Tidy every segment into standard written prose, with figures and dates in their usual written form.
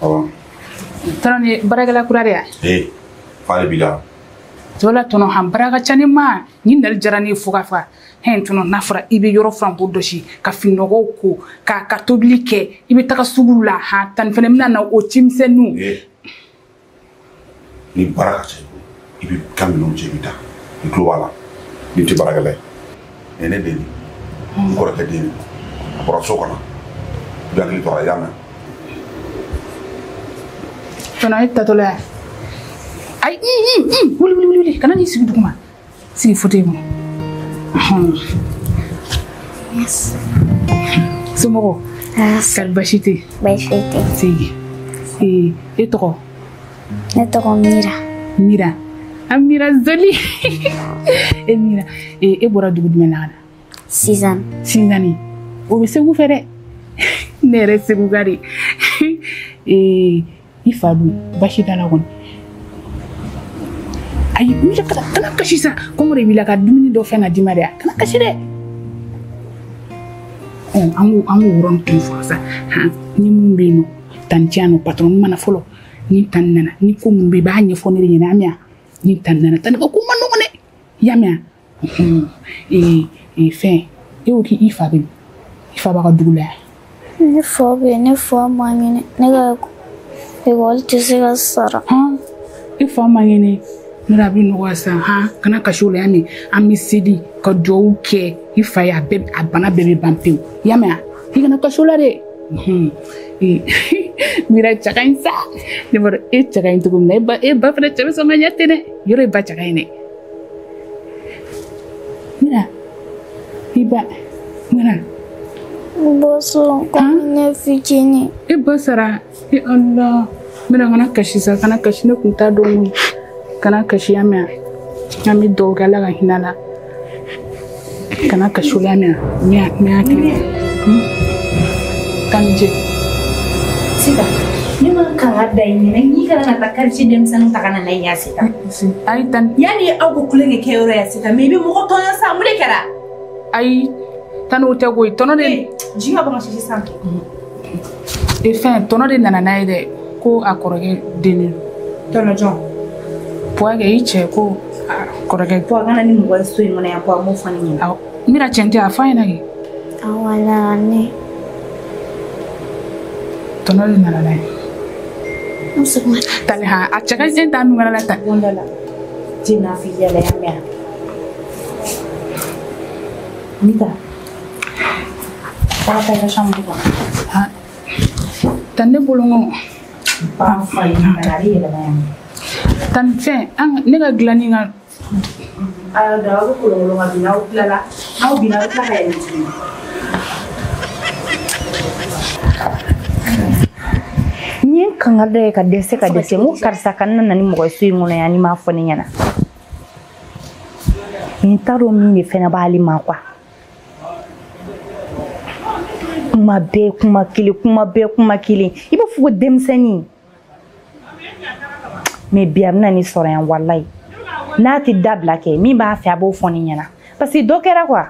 Awa. Tani baragala kurare. Fale bila. Zola tono han baraga chani ma ni ndal jarani fuga fa. Hen tono nafra ibe yoro franco doshi ka finogo ko ka tobili ke ibe taka sugula ha tan fene mina na o chimsenu. Ni baraga chani ibe kamino jebita. Ni klowala. Ni ti baragala. Ene deni. Ngora ka deni. Apora sokana. Biangi to ayana. Tona ita tola. Ay wuli kana ni sigi duguma. Sigi fote mo. Yes. Sumogo. Kal bashite. Bashite. Si. Etoko. Etoko Mira. Mira. Amira Zoli. Mira. Bora dugu menana. 6 ans. 6 ans. O be segu fere. Nere segu gari. Ifadu bashita la won. Ay Mira kana kashisa ko ngore bila ka dumini do fenga dimare kana kashide. Angu uron tu fasa ha ni mumbino tantiano patron mana folo ni tannana ni ko mumbe ba nya foniri ni amia ni tannana tan ko kuma no ne yamia fe o ki ifa ba ka dugula ne fo mangene ne ga ko gol tisiga sara ha ifa mangene mira bi no wasa ha kana kashule yani amisidi ka do ke ifa ya be abana bebe bampe yamia kana kashula de mira chakainsa ne bor chakain to gumne ba fere chabe samanya tene yore ba chakaine mira boso ne fijini basara Allah mira kana kashisa kana kashine kunta do kana kashi yamia ami do gala ga hinala kana kashula mia kanje sita ni ma kan da ni ni kana ta karci dem san ta kana nan ya sita ai tan yani agu kulenge ke yoro ya sita maybe mo ko ton sa mu de kara ai tan o tego itono de jiwa ba shi san fin tono de nana na ide ko akoroge deni tono jon poage iche ko akoroge po kana ni mo so ngona ya po mo fani ni mira chente afanya gi awala ne tono de nana na musuma tale ha achaga zenta nungala la ta gondala tina fi ya la ya mita pa la chambre ha tande bolongo pa fa ina kari la ya tan fe an nega glani nga da ko bolongo nga bina o plala au bina ka ha ya nyen kanga de ka dese mu karsa kanna nani mo su ngono ya ni ma foni nyana ni taro mi ni fena bali ma kwa kuma kili iba fu demsani me biam nani soro yan wallahi na ti dabla ke mi ba fa bo foni nyana parce que do kera quoi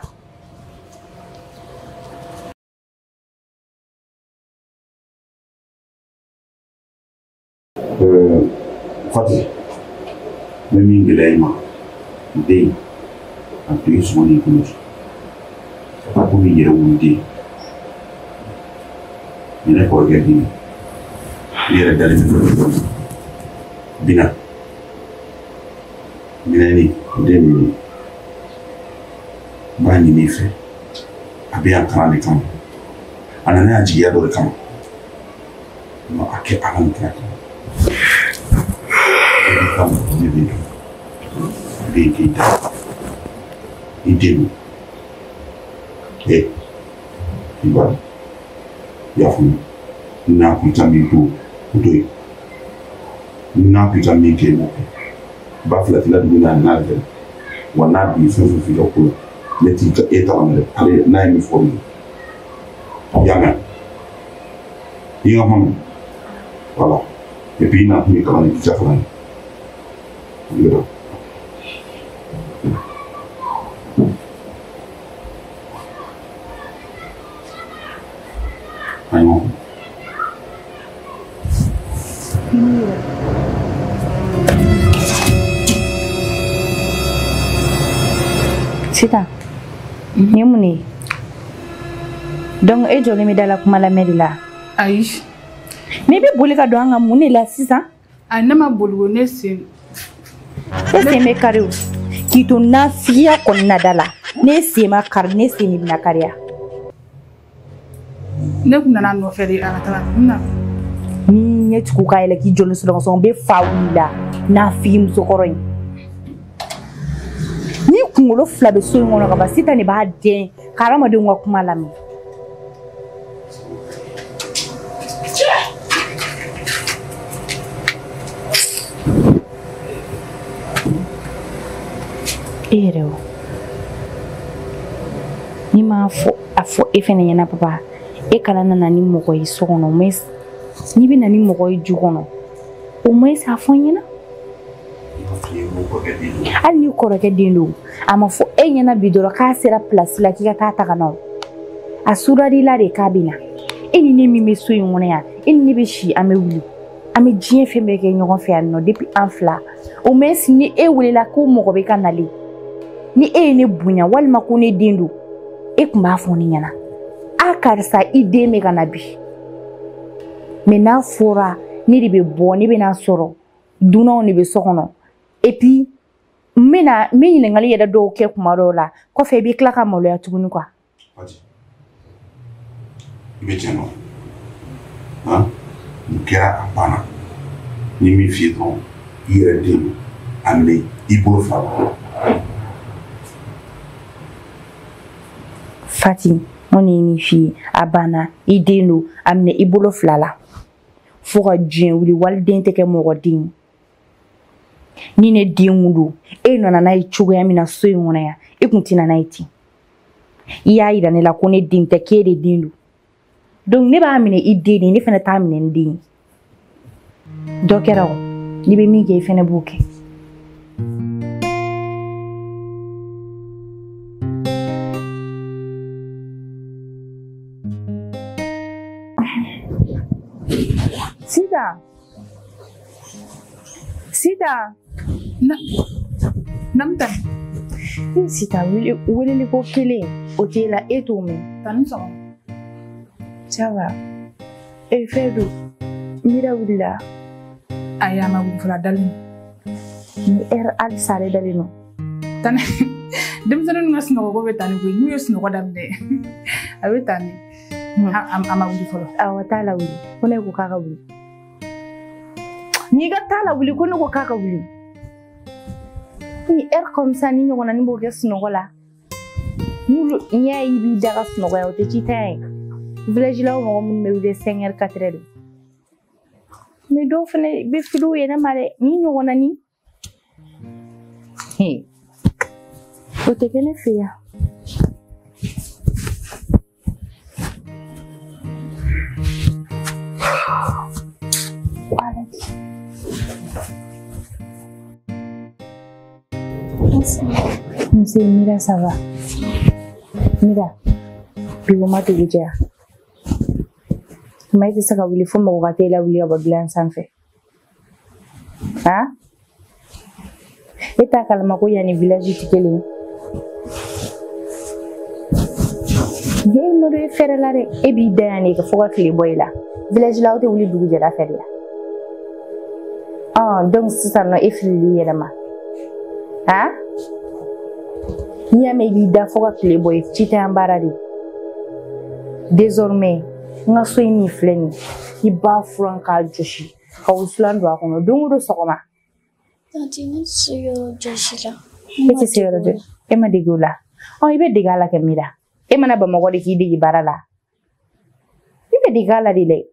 Fati, mimi ngelaima, ndei, atu ismoni kunusu. Aku mingira undi. Mina ko gadi. Mira dali bina. Mina ni ndemi. Bani nife. Abia kana ni kama. Anana ajiya do kama. No ake alam kana. Kita idemu iba ya fu na kutamiko kutoi na kutamike mo ba fla fla dina na de wana bi fu fi ko leti ka eta on ale na mi fo yanga yo hon voilà et puis na mi ka ni jafran Gitu. Ayo. Sita. Ni mun ne? Donc e joli mi dala kuma la medila. Ayi. Ne be boli ka don an ka mun ne la sisan? A ne ma boli wo ne sen. E sen be kari o. K'i to nafiya kɔnɔna da la. Ne sen ma kari, ne sen bɛna kariya. Ne kun nana nɔfɛ de a ka taga na. Ni ɲɛ tugu k'a yɛlɛ k'i joli sɔrɔ sɔn bɛ fa wuli la nafi musokɔrɔ in. Ni kunkolo fila bɛ so in kɔnɔ ka ban Sitan de b'a dɛn ka hadamadenw ka kuma lamɛn. E yɛrɛ o ni m'a fɔ a fɔ e fɛnɛ ɲɛna papa e kana nana ni mɔgɔ ye so kɔnɔ mais n'i bɛ na ni mɔgɔ ye du kɔnɔ o moins a fɔ n ɲɛna hali ni kɔrɔkɛ den don a ma fɔ e ɲɛna bi dɔrɔn k'a sera place la k'i ka taa taga na o a surali la de k'a bɛ na e ni ne min bɛ so in kɔnɔ yan e ni ne bɛ si an bɛ wuli an bɛ diɲɛ fɛn bɛɛ kɛ ɲɔgɔn fɛ yan nɔ depuis an fila o moins ni e welela ko mɔgɔ bɛ ka nalen ni e ye ne bonya walima ko ne den don e kun b'a fɔ ne ɲɛna a karisa i den bɛ ka na bi mais n'a fɔra ne de bɛ bɔ ne bɛna sɔrɔ dunanw de bɛ so kɔnɔ et puis n bɛ ɲininkali yɛrɛ dɔw kɛ kuma dɔw la kɔfɛ i bɛ tila ka maloya tuguni quoi. I bɛ tiɲɛ dɔn han nin kɛra a banna ni min f'i ye dɔrɔn i yɛrɛ den don a minɛ i bolo fila la. Fati, on est une fille, a banna, i den don, a minɛ i bolo fila la. Fo ka diɲɛ wuli waliden tɛ kɛ mɔgɔ den. Ni ne den don, e nana n'a ye cogoya min na so in kɔnɔ yan, e kun tɛ na n'a ye ten. I y'a yira ne la ko ne den tɛ k'e de den don. Donc ne b'a minɛ i den de, ne fana t'a minɛ n den. Dɔ kɛra o, n'i bɛ min kɛ i fana b'o kɛ. Sita. Namta. Sita wele ko kelen o tɛ la e t'o mɛn. Tani sɔgɔma. Ça va. E fɛn don. Mira wulila. Ayi a ma wuli fɔlɔ a dalen. Ni heure halisa ale dalen don. Tani denmisɛnninw ka sunɔgɔko bɛ tan ni koyi n'u ye sunɔgɔ daminɛ a bɛ tan ni. A ma wuli fɔlɔ. Awɔ t'a la wuli ko ne ko k'a ka wuli. N'i ka t'a la wuli ko ne ko k'a ka wuli. Ni heure comme ça ni ɲɔgɔnna ni b'o kɛ sunɔgɔ la. N'i y'a ye i b'i da ka sunɔgɔ yan o tɛ ci ta ye. Village la o mɔgɔ minnu bɛ wuli 5 heures 4 heures. Mais dɔw fana bɛ fili u yɛrɛ ma dɛ ni ɲɔgɔnna ni. O tɛ kɛ ne fɛ yan. Monsieur, Mira, ça va. Mira, puis comment tu dis? Mais c'est ça que vous voulez faire, vous ratez là, vous voulez avoir de sans fait. Hein? Et t'as calme, il y a un village qui est là. Il y a une faire là, et puis il faut que les boys là. Village là, où tu voulais bouger la faire là. Ah, donc c'est ça, non, et fili là, ma. Hein? Ni a mɛ b'i da fo ka tile bɔ ci tɛ an baara de désormais n ka so in min filɛ nin i b'a furan k'a jɔsi ka wusulan don a kɔnɔ don o don sɔgɔma. Tanti ne tɛ se yɔrɔ jɔsi la. E tɛ se yɔrɔ jɔsi e ma dege o la i bɛ dege a la kɛ Mira e mana Bamakɔ de k'i dege baara la i bɛ dege a la de dɛ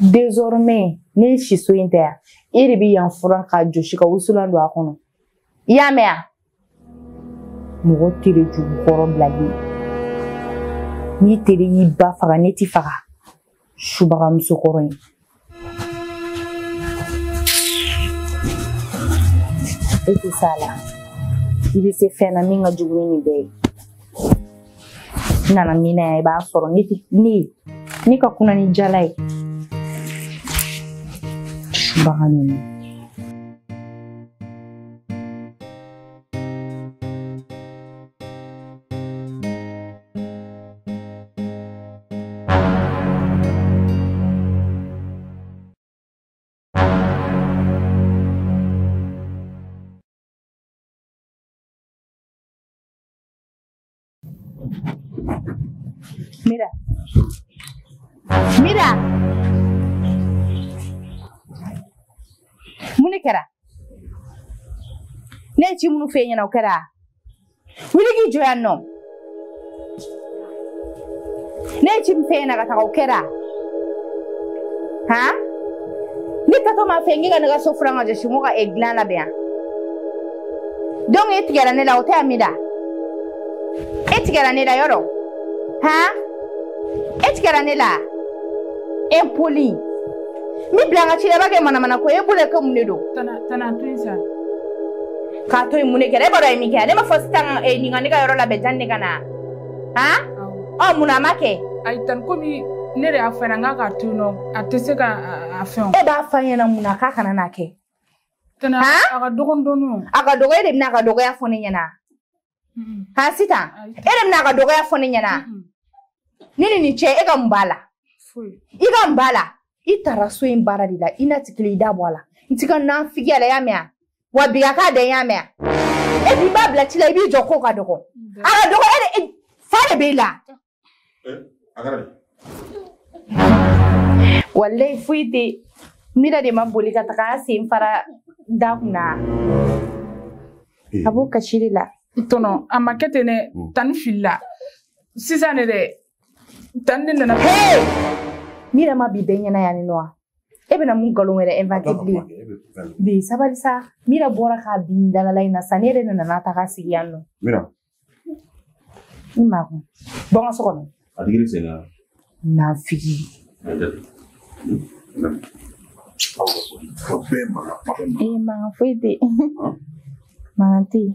désormais ne si so in tɛ yan e de bɛ yan furan k'a jɔsi ka wusulan don a kɔnɔ i y'a mɛn wa. Mɔgɔ tere jugukɔrɔ bilali n'i tere y'i ba faga ne t'i faga subaga musokɔrɔ in e tɛ s'a la i bɛ se fɛn na min ka jugu ni nin bɛɛ ye n nana min na yan i b'a sɔrɔ ne ka kunna ni jala ye Bahanini. Mira. Mira. Mune kera. Ne ci munu feña na kera. Wuli gi joyanno. Ne ci feña ga ta kera. Ha? Ni ka to ma feñi ga na sofra nga je shimu ga eglan la bien. Donc et tigara ne la ota amida. Et tigara ne la yoro. Ha? Et tigara ne la. Impoli. Mi blanga chile bage mana ko ebule ko munedo. Tana tuisa. Ka to imune kere baro emi kere ma fosta ni ngani ka yoro la bejanne kana. Ha? Oh muna make. Ai tan ko mi nere afana nga ka tuno atese ka afon. E ba fanya na muna ka kana nake. Tana aga dogon donu. Aga dogo ede na aga dogo ya fone nyana. Ha sita. Ede na aga dogo ya fone nyana. Nini ni che ega mbala. Iga mbala. Itara so imbara dila ina tikili da bwala. Ntika na figi ala yamea. Wabiga ka de yamea. E bi babla tila ibi joko ka dogo. Aga dogo ede fare bela. Agara. Wallahi fuite mira de mabuli ka taka simfara dakuna. Abu kashirila. Tono amakete ne tan filla. Sisa ne de tan ne na. Hey! Mira ma bidenya na yani noa. Ebe na mun galon wele invakibli. Bi sabalisa mira bora ka bindala la ina sanere na nata ka sigiyano. Mira. Imago. Bonga sokono. Adigiri sena. Na figi. Ma fuite. Manti.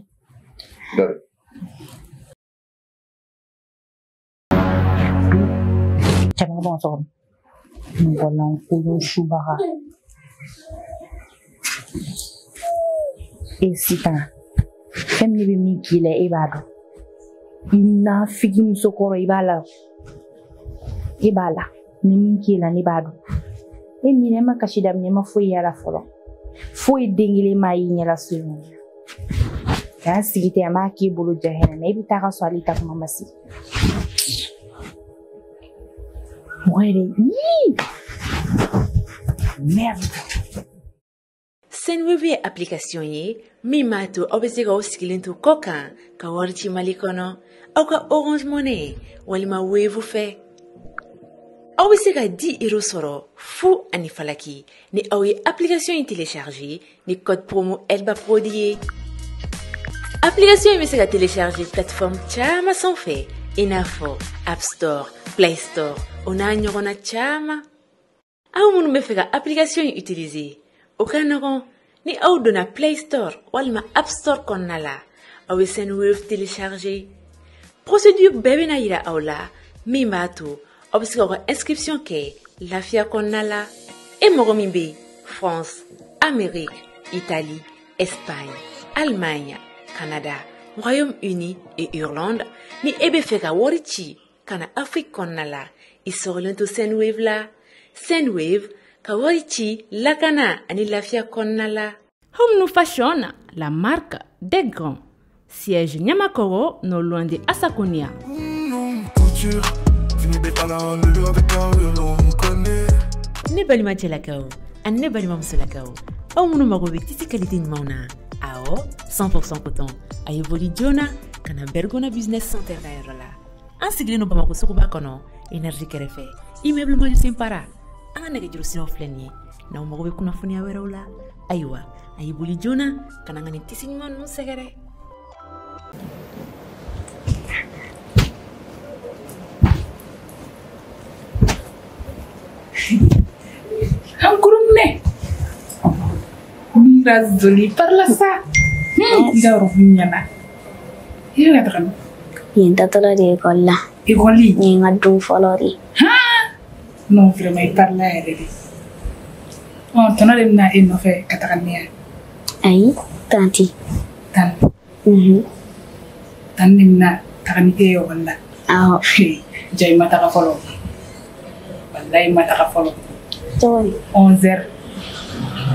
Dale. Jangan bonga sokono. Ngolang kulo shubara. Esita. Femni bi mikile ibado. Ina figi musokoro ibala. Ibala. Mimikila ni bado. Mine makashida mnyema foi yala folo. Foi dingile mai nyala suyo. Ya sigite amaki bulu jahena na ibitaka swali ta kuma masi. Muere. Merde. Senwebe application ye mimato obesega oskilinto koka ka warchi malikono au ka Orange Money walima wevu fe. Obesega 10 € soro fu anifalaki ni awi application yi télécharger ni code promo elba produit. Application yi mesega télécharger plateforme chama sans fait inafo App Store, Play Store, ona nyogona chama. Au munu mefega application yi utiliser. Okanagon ni au dona Play Store walma App Store konnala awi Senwave télécharger. Procédure bébé na ira aula mimato obisika inscription ke lafia konnala e mogomimbe France, Amérique, Italie, Espagne, Allemagne, Canada, Royaume-Uni et Irlande ni ebe feka worichi kana Afrique konnala isorlento Senwave la Senwave Kawarichi Lakana ani lafia konnala. Home Fashion, la marque des grands. Siège Nyamakoro, non loin de Asakonia. Ne balima tchelakao, an ne balima msolakao. Au munu magobe titi qualité nmauna. Ao, 100% coton. Ayevoli Jona, kana bergona business center la erola. Un sigle no bamako sukuba kono, énergie kerefe. Immeuble maju simpara. Anga nege juru sino fleni na umagobe kuna funi awera ula aywa ayibuli jona kana ngani tisinman no segere Ankurumne mira zoli parla sa ida rohunyana ira dran Yenta tola de kolla. igoli Ni ngadu folori. non vraiment il parle aéré tɔnɔ de bɛna e nɔfɛ ka taga ni yan. Ayi, tanti. Tan. Tan de bɛna taga ni e ye ekɔli la. Awɔ. Ja i ma taga fɔlɔ. Walayi i ma taga fɔlɔ. Cogo di? 11h.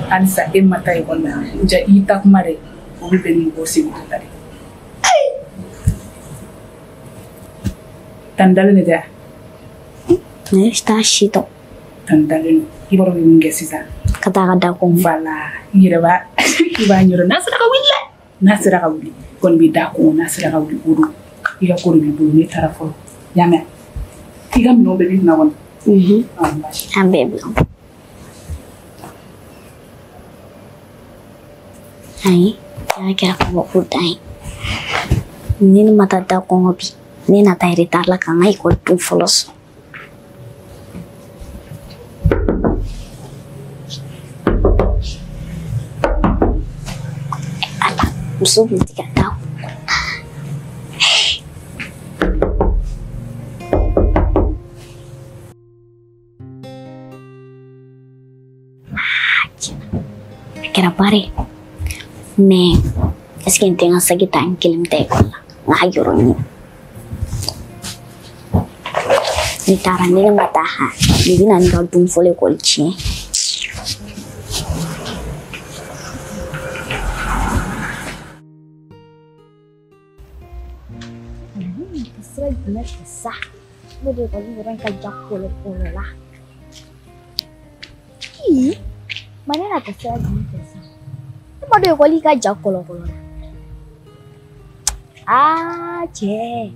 Halisa e ma taa ekɔli la. Ja i ta kuma de o bɛ bɛn ni mɔgɔw segu ta de. Tan dalen de da. Ne t'a si dɔn. Tan dalen i b'a dɔn bɛ min kɛ sisan. Ka taa ka da kun. Voilà i yɛrɛ b'a i b'a ɲɛdɔn n'a sera ka wuli dɛ. N'a sera ka wuli kɔni bɛ da kun n'a sera ka wuli o don i ka ko de b'i bolo ne taara fɔlɔ y'a mɛn i ka minɛnw bɛɛ b'i kunna kɔni. An bɛɛ bila. Ayi n'a kɛra kabako dan ye ni ne ma taa da kɔngɔ bi ne na taa retard la ka n ka ekɔli don fɔlɔ sɔrɔ. Ala muso bɛ tigɛ da a kɛra baara ye mais est-ce que n tɛ n ka sagi ta n kelen tɛ ekɔli la n ka yɔrɔ ɲini ni taara ni ne ma taa ha ni bɛna ne ka dun fɔlɔ ekɔli tiɲɛ. Sira jumɛn fɛ sa ne de ekɔli yɔrɔ in ka ja kɔlɔ la. Ma ne na kɛ sira jumɛn fɛ sa ne ma dɔn ekɔli ka ja kɔlɔ la. Cɛ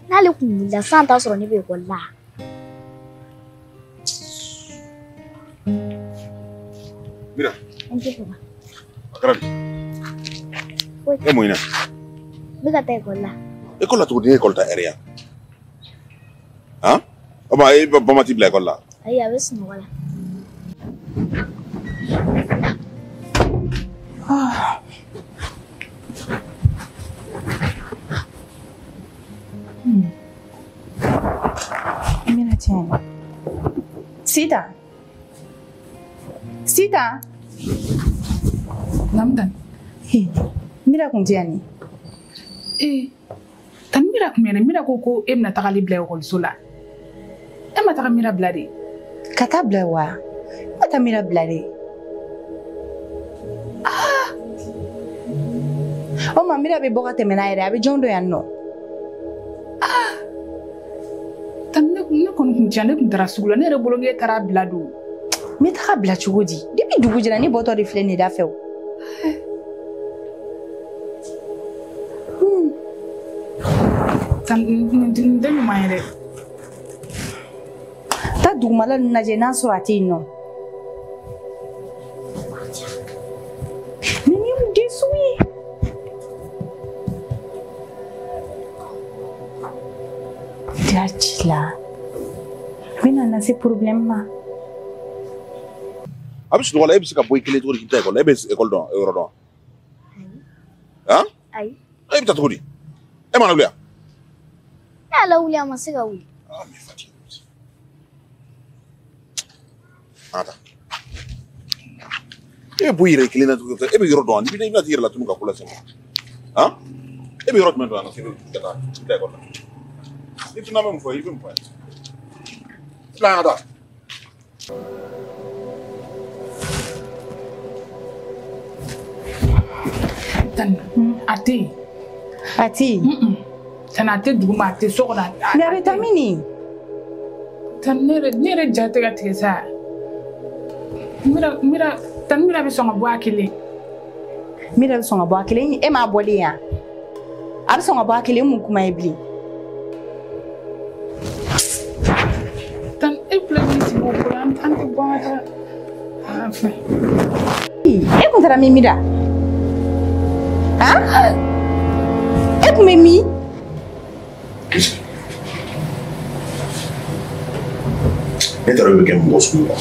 n'ale kun wulila san t'a sɔrɔ ne bɛ ekɔli la. Mira. An tɛ fɔ. A kɛra di? E mun na? N bɛ ka taa ekɔli la. École la tuguni école ta area. Hein? O ma e ba ma ti bila école la. Ayi a bɛ sunɔgɔ la. Mina tena. Sita. Namdan. Mira kun tɛ yan ni. Tan Mira kun bɛ Mira ko e bɛna tagali bila ekɔliso la. E ma taga Mira bila de. Ka taa bila wa? N ma taa Mira bila de. O ma Mira bɛ bɔ ka tɛmɛ n'a yɛrɛ a bɛ jɔn dɔ yan nɔ. Tan ne kɔni kun tiɲɛ ne kun taara sugu la ne yɛrɛ bolo k'e taara bila don. N bɛ taga bila cogo di? Depuis dugu jɛra ne bɔtɔ de filɛ nin da fɛ o. Tan n tɛ ɲuman ye dɛ. Taa dugumala ninnu lajɛ n'a sɔrɔ a tɛ yen nɔ. Mais ni y'u den sugu ye. Jaci la. N bɛna na se problème ma. A bɛ sunɔgɔ la e bɛ se ka bɔ i kelen cogo di k'i ta école la e bɛ école dɔn yɔrɔ dɔn. Han? Ayi. E bɛ taa cogo di? E ma na wuli yan? Ne y'ala wuli a ma se ka wuli. Mais fatigué. An ka taa. E bɛ bɔ i yɛrɛ kelen na cogo di? E bɛ yɔrɔ dɔn wa? N'i bɛna t'i yɛrɛ latunu ka ko lase ma. Han? E bɛ yɔrɔ jumɛn dɔn yan nɔ k'i bɛ taa école la? Ni tuna bɛ mun fɔ i bɛ mun fɔ yan? Fila an ka taa. Tan a tɛ yen. A tɛ yen. Tan a tɛ dugu ma a tɛ so kɔnɔ. Mais a bɛ taa min ni? Tan ne yɛrɛ ja tɛ ka tigɛ sa. Tan Mira bɛ sɔn ka bɔ a kelen. Mira bɛ sɔn ka bɔ a kelen e m'a bɔlen yan. A bɛ sɔn ka bɔ a kelen mun kuma ye bilen. Tan e filɛ min sigi o kɔrɔ an tɛ bɔ an ka taa. Fɛ. E kun taara min Mira? Han? E kun bɛ min? Ne taara bɛ kɛ mɔgɔ sugu la.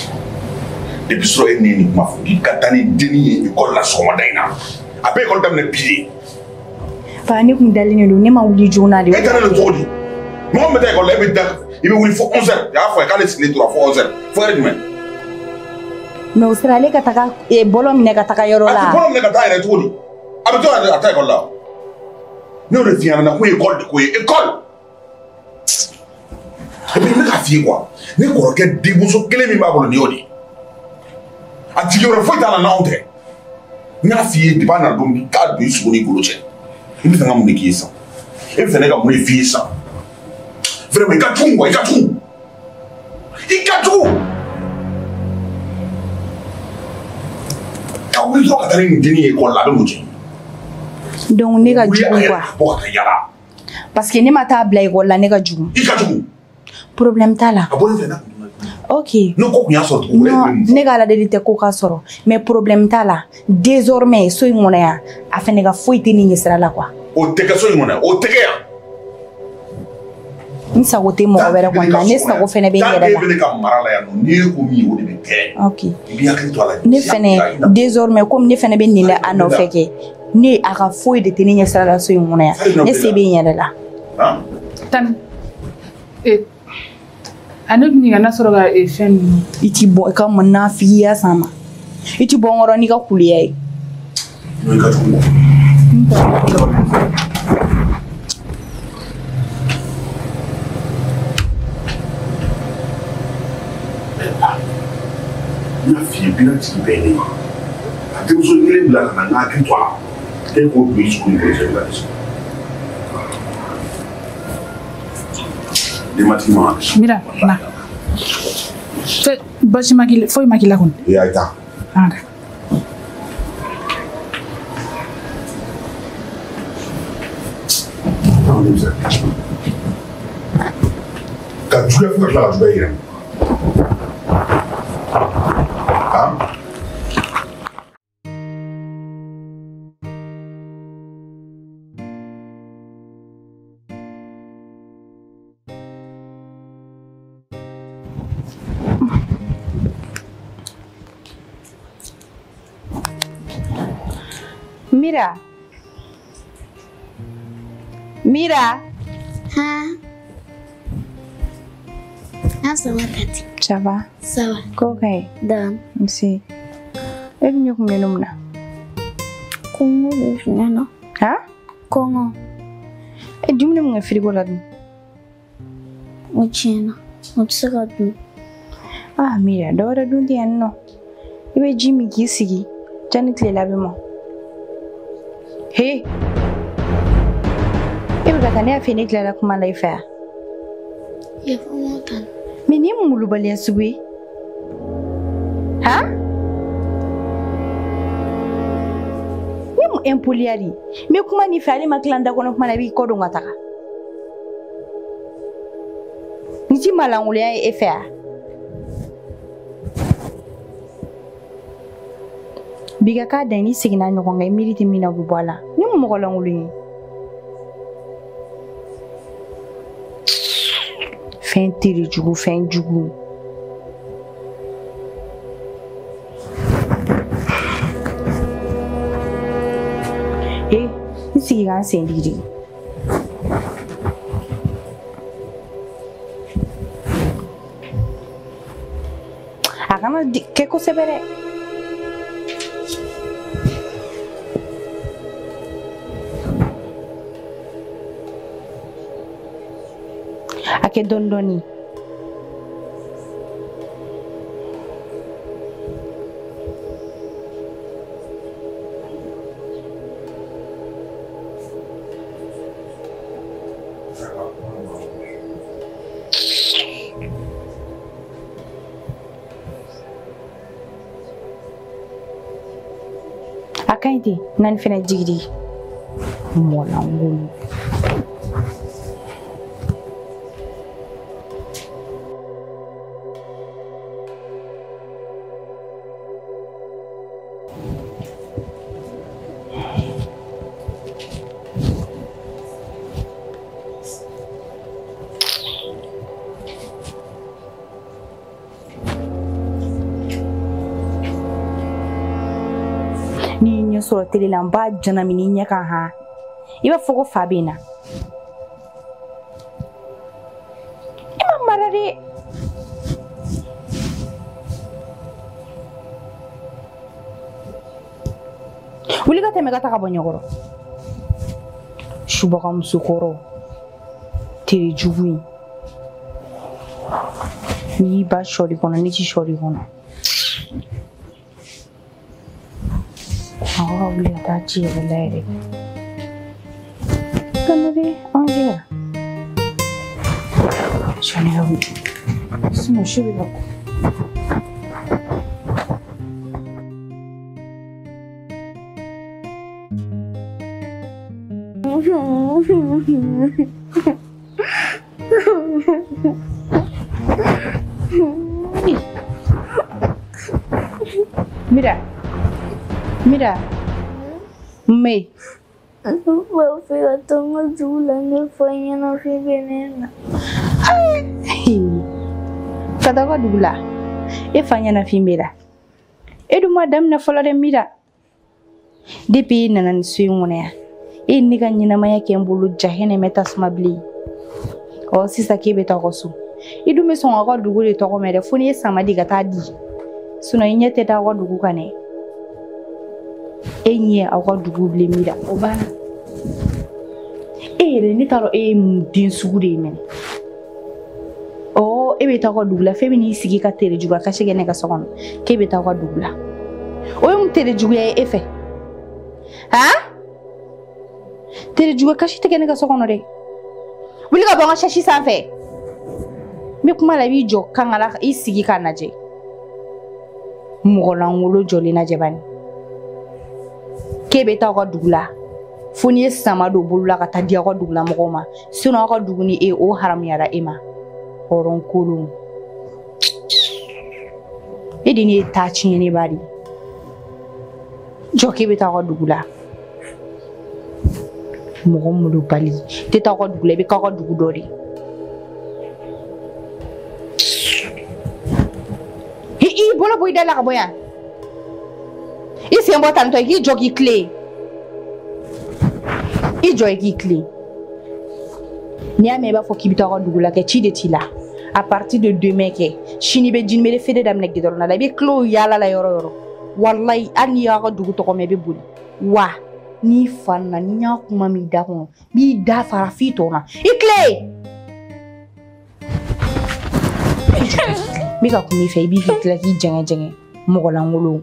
Depuis sɔrɔ e ni kuma fɔ k'i ka taa ni denni ye école la sɔgɔmada in na. A bɛ école daminɛ bi de. Fa ne kun dalen don ne ma wuli joona de. E taara nin cogo di? Mɔgɔ min bɛ taa école la e bɛ da i bɛ wuli fo 11h. I y'a fɔ a ye k'ale sigilen tora fo 11h. Fo heure jumɛn? mais o sera ale ka taga bolo minɛ ka taga yɔrɔ la. A bolo minɛ ka taa yɛrɛ cogo di? A bɛ to a ta école la. Ne y'o de f'i ɲɛna ko école de ko ye école. Et puis ne ka f'i ye quoi? Ne kɔrɔkɛ denmuso kelen min b'a bolo nin y'o de ye. A jigi wɛrɛ foyi t'a la n'anw tɛ. N y'a f'i ye depuis a nana don k'a don i sogo n'i golo cɛ. I bɛ fɛ ka mun de k'i ye sisan? I bɛ fɛ ne ka mun de f'i ye sisan? Vraiment i ka jugu quoi, i ka jugu. I ka jugu. Ka wuli dɔrɔn ka taa ni nin dennin ye école la a bɛ mun cɛ? Donc ne ka jugu quoi. Bɔ ka taa yala. Parce que ne ma taa bila école la ne ka jugu. I ka jugu. Problème t'a la. A bɔ ne fɛ na. Ok. Ne ko kun y'a sɔrɔ tugun. Non, ne ka aladeli tɛ ko k'a sɔrɔ. Mais problème t'a la. Désormais so in kɔnɔ yan a fɛnɛ ka foyi tɛ ne ɲɛsira la quoi. O tɛ kɛ so in kɔnɔ o tɛ kɛ yan. N sago tɛ mɔgɔ wɛrɛ kɔni na ne sago fɛnɛ bɛ n yɛrɛ la. Tant que bɛ ne ka mara la yan nɔ n'i ye ko min ye o de bɛ kɛ. Ok. I b'i hakili to a la. Ne fɛnɛ désormais comme ne fɛnɛ bɛ nin la a nɔfɛ kɛ ne a ka foyi de tɛ ne ɲɛsira la so in kɔnɔ yan ne se bɛ n yɛrɛ la. Tan ani ɲininka n'a sɔrɔ ka fɛn ninnu. I ti bɔ i ka munafigiya san ma i ti bɔ n kɔrɔ n'i ka kuliya ye. N'o ka jugu. N y'a f'i ye bina jigi bɛɛ ne ye a denmuso kelen bila ka na n ka hakili to a la e k'o don i sogo ni golo cɛ la de. Denbatigi ma. Mira na basi ma k'i foyi ma k'i la kɔni. E y'a ta. Ka juguya fo ka tila ka juguya yɛrɛ ma. Mira. Mira. Hein? Ah, ça va, Tati. Ça va? Ça va. Kokay. Dan. Si. E bi ñok me numna. Kongo be finano. Ha? Kongo. E dumne mo frigo la dum. O chena. O tsaka dum. Ah, mira, da wara dun di anno. Ibe Jimmy ki sigi. Janet le labe mo. Hey. Ibe ka tane afi ne klara kuma laifa. Ya fa motan. Me ni mu mulubali asubi. Ha? Ni mu empoliari. Me kuma ni fa ale maklanda kono kuma na bi kodo ngataka. Ni ti malangule ya efa. Biga ka da ni sigina ɲɔgɔn kan i miiri tɛ min na o bɛ bɔ a la ni mɔgɔ lankolon ye fɛn teri jugu fɛn jugu n sigi ka n sen digi a kana kɛ kosɛbɛ dɛ. Ake dondoni. Akaiti nan fena jigri. Mola ngulu. Ni ɲɛ sɔrɔ tele la n b'a janamini ɲɛ kan ha i b'a fɔ ko fa bɛ na i ma mara dɛ wuli ka tɛmɛ ka taga bɔ ɲɛkɔrɔ subaga musokɔrɔ tere jugu in n'i y'i ba sɔri kɔnɔ ne ti sɔri kɔnɔ aw ka wuli ka taa ci yɛrɛ layɛ dɛ kana de an jɛra sɔni ka wuli sinɔn su bɛ ka ko Mira, me. Fíjate, tengo chula, no fue no fui venena. Kata ko dugula. E fanya na fimbera. E du madam na fola de mira. Depuis nana ni suyi ngone ya. E ni ka nyina maya ke mbulu jahene meta smabli. O sisa ke beta ko su. I du me son ko dugu de to ko mere foni e samadi ga ta di. Suno inyete ta ko dugu kane. Enye awa dugu bile mira o bana ere ni taro din sugure men o ebe ta ko dugula fe bini sigi ka tere juga ka shege ne ka sokono ke be ta ko dugula o tere juga e efe ha tere juga ka shite ne ka sokono de wuli ka bonga shashi sanfe mi kuma la bi jo kangala I sigi ka naje mo ngolo joli naje bani kebe ta ko dugula foni sama do bulula ka tadia ko dugula mo ma sino ko duguni e o haram yara ema oron kulum edini ta chini bari jo kebe ta ko dugula mo mulu bali te ta ko dugula be ka ko dugu dori i bolo boy dala ka boya isi mbo tanto ki jogi clé I jogi clé ni ame ba fo kibita ko dugula ke ci de tila à partir de demain ke shini be jinme le fede dam nek didor na la be clo yala la yoro wallahi an ya ko dugu to ko me be buli wa ni fanna ni nya kuma mi da ko bi da fara fito na I clé mi ka kumi fe bi fitla ki jenge mo la ngolo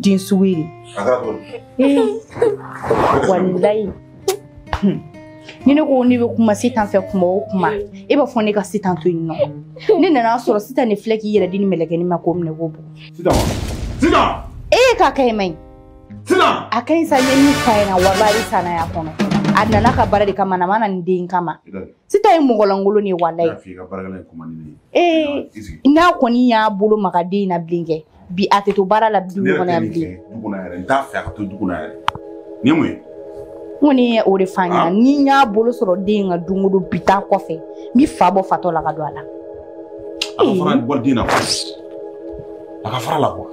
din suwiri wallahi ni ne ko ni be kuma sitan fe kuma o kuma e ba fo ne ka sitan to ino ni na so sitan ne fleki yere dini meleke ni ma ko mne go bu sitan e ka kai mai sitan akai sa ni kai na wallahi sana ya kono adna na ka barade kama na mana ndin kama sitan mo golangolo ni wallahi ina ko ni ya bulu magadi na blinge bi ateto bara la bi ngona ya bi duguna yare nta fa ka to duguna yare ni mu ngoni o de fanya ni nya bolo soro dinga dungudu bita kofe mi fa bo fato la ga doala aka fara bol dina ko aka fara la ko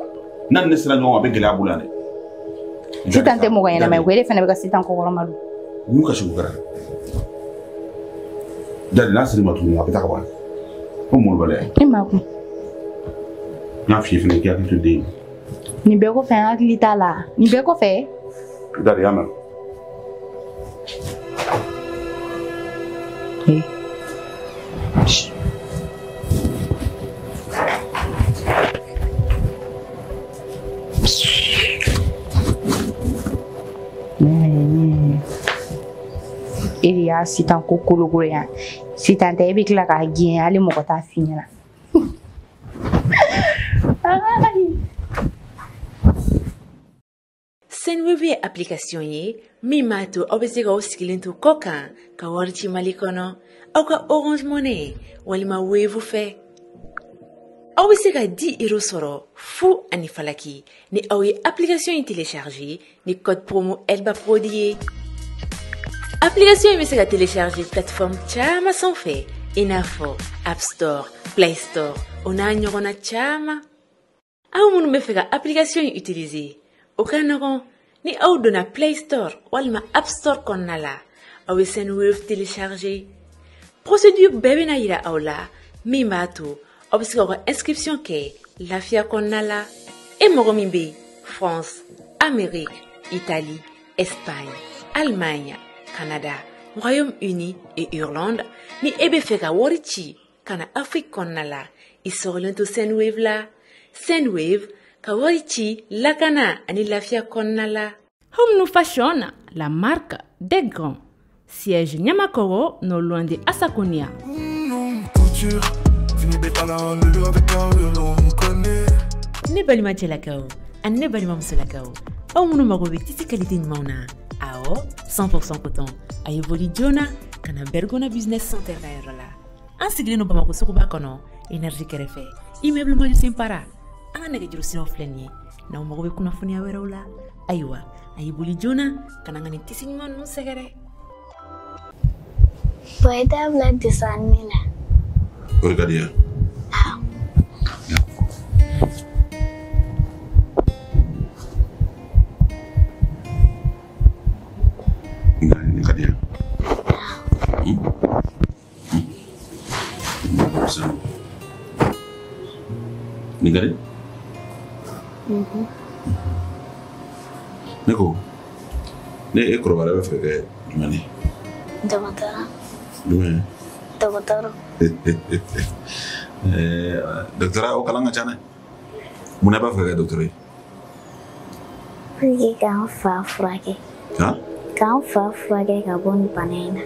nan ne sira nyoma be gele abulane sitante mo gayena may wele fene be ka sitan ko goromadu mu ka shugo gara dal nasri matuni abita ka ba ko mo bale imaku na fi fene ki akito de ni be ko fe akilita la ni be ko fe dal yama il y a sitan ko kologoro ya sitan te be kila ka gien ale mo ko ta finyana Senwebe application ye mimato obesega osikilento koka ka warchi malikono au ka Orange Money walima Wave fe obesega 10 € soro fu anifalaki ni awi application yi télécharger ni code promo elba produit application yi mesega télécharger plateforme chama sans fait inafo App Store Play Store ona nyogona chama au munu mefega application yi utiliser okanogon ni au dona Play Store walma App Store konnala awe Senwave télécharger procédure bébé na yira awla mimato obisika ko inscription ke lafia konnala e mogomimbe France Amérique, Italie, Espagne, Allemagne, Canada, Royaume-Uni et Irlande, ni ebe feka warichi kana Afrique konnala, isorlento Sendwave la. Sendwave, ka warichi lakana ani lafia konnala. Home Fashion, la marque des grands. Siège Nyamakoro, non loin de Asakonia. Ne balima chelakao, an ne balima musolakao. Au munu magobe titi qualité mauna. Ao 100% coton. Ayevoli Jona, kana Bergona Business Center la. An sigile no bamako sokuba kono, énergie kerefe. Immeuble mo simpara. An nege juru sino fleni. Na magobe kuna funi awera Aywa, ayeboli Jona, kana ngani tisi nyman no segere. Puede hablar de Sanmina. Orgadia. Ni kadia. Ni gade? Neko. Ne ekro bara fe dumani. Doktora. Dumani. Doktora. Doktora o kalanga chana. Muna ba fe doktora. Pergi kan fa frage. Ha? Kan fa frage ka bon panena.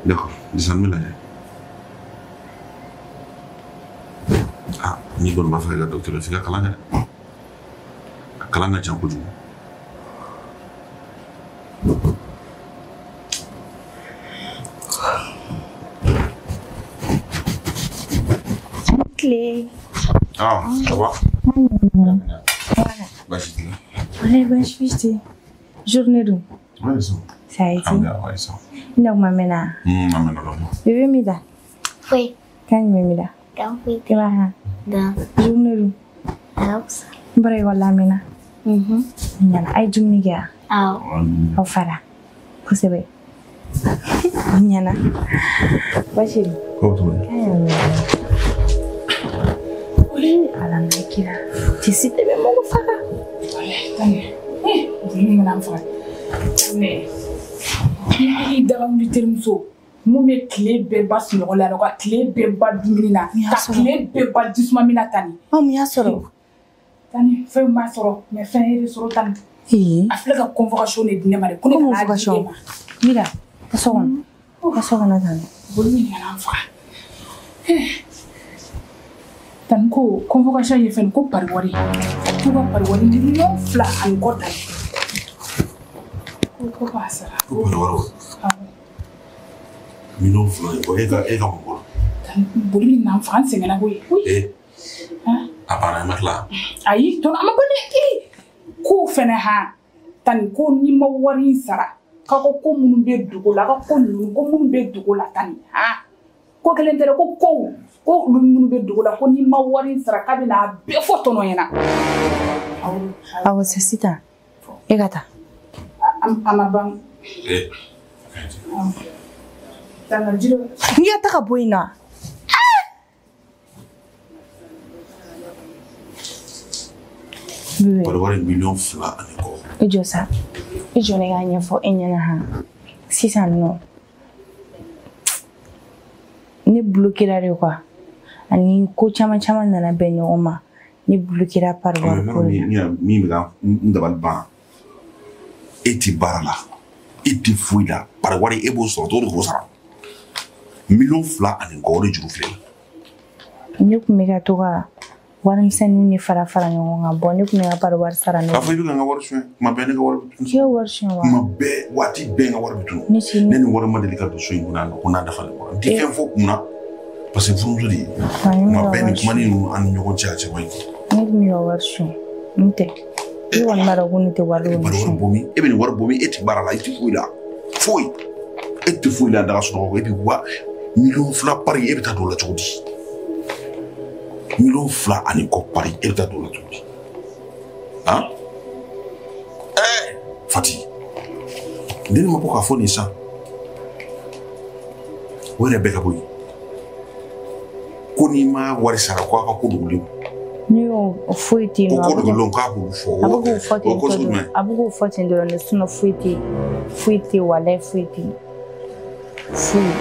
D'accord, bismillah. Ah, ni gon ma fa ga docteur fi ga kalanga chan kuju. Clé. Ah, ça va? Bachiti. Allez, bachiti. Journée d'où? Ouais, ça. Ça a été. Ah, ouais, ça. Nak mamena. Mamena lo. Bébé mida. Oui. Kan mamida. Kan fui Kema. da. Journée d'où? House. Bare wala mina. Nyana ay jumni ga. Au fara. Kusebe. Nyana. Bashiri. Ko to. Ala nakira. Tisi tebe mogo fara. Tane. Ni ngana fara. Ne. Ni daga mu termuso. Mu me kile be bas no la ka kile be ba dumina. Ka kile be ba disma mina tani. Mi ya soro. Tani fe ma soro, me fe ere soro tani. Afle ka convocation ne dinema de. Kone convocation. Mira, kasogon. Kasogon na tani. Bolu ni ngana fara. Tan ko convocation ye fen ko parwari. Ko parwari ni no fla an gota. Ko pasara. Ko parwari. Mino fla ko ega mo. Tan boli na France ngana boy. Apana matla. Ayi ton ama bone ko fene ha tan ko ni ma wari sara. Ka ko munu be dugola ka ko munu be dugola tan ha. Ko kelentere ko munu be dugola ko ni ma wari sara ka bina be foto no yana. Awo sasita. Egata. Ama bang. Tan jiro. Ngia taka boina. Parwari million fla aniko. Ijosa. Ijo ne ga nyefo enyana ha. Sisa no. Ne bloquera re kwa. Ani ko chama na benyo oma. Ne bloquera parwari ko. Mi ga ndabal ba. Eti barala. Eti fuida. Parwari ebo so to ko sara. Million fla aniko re juru fle. Ne ku mega to ga. Waram sen ni fara nyonga boni ku nga par war sara no afa nga war shwe ma be nga war ke war shwe wa ma be wati be nga war bitu neni war ma delika do shwe kuna dafa le di fen fo kuna parce que vous di ma be ni kuma ni an nyogo chache wai ni war shwe nte ni wan mara gunu te war bomi e be ni war bomi eti barala eti fuila foi eti fuila da so ko eti wa million fla pari e be ta do la chodi million fla ani ko pari e ta do la chodi Fati deni ma ko ka fo ni sa wala be ka boyi ko ni ma wari sara ko ka ko dugule ni o foiti no ko dugule ka ko fo abugo foiti ndo ne suno foiti wala foiti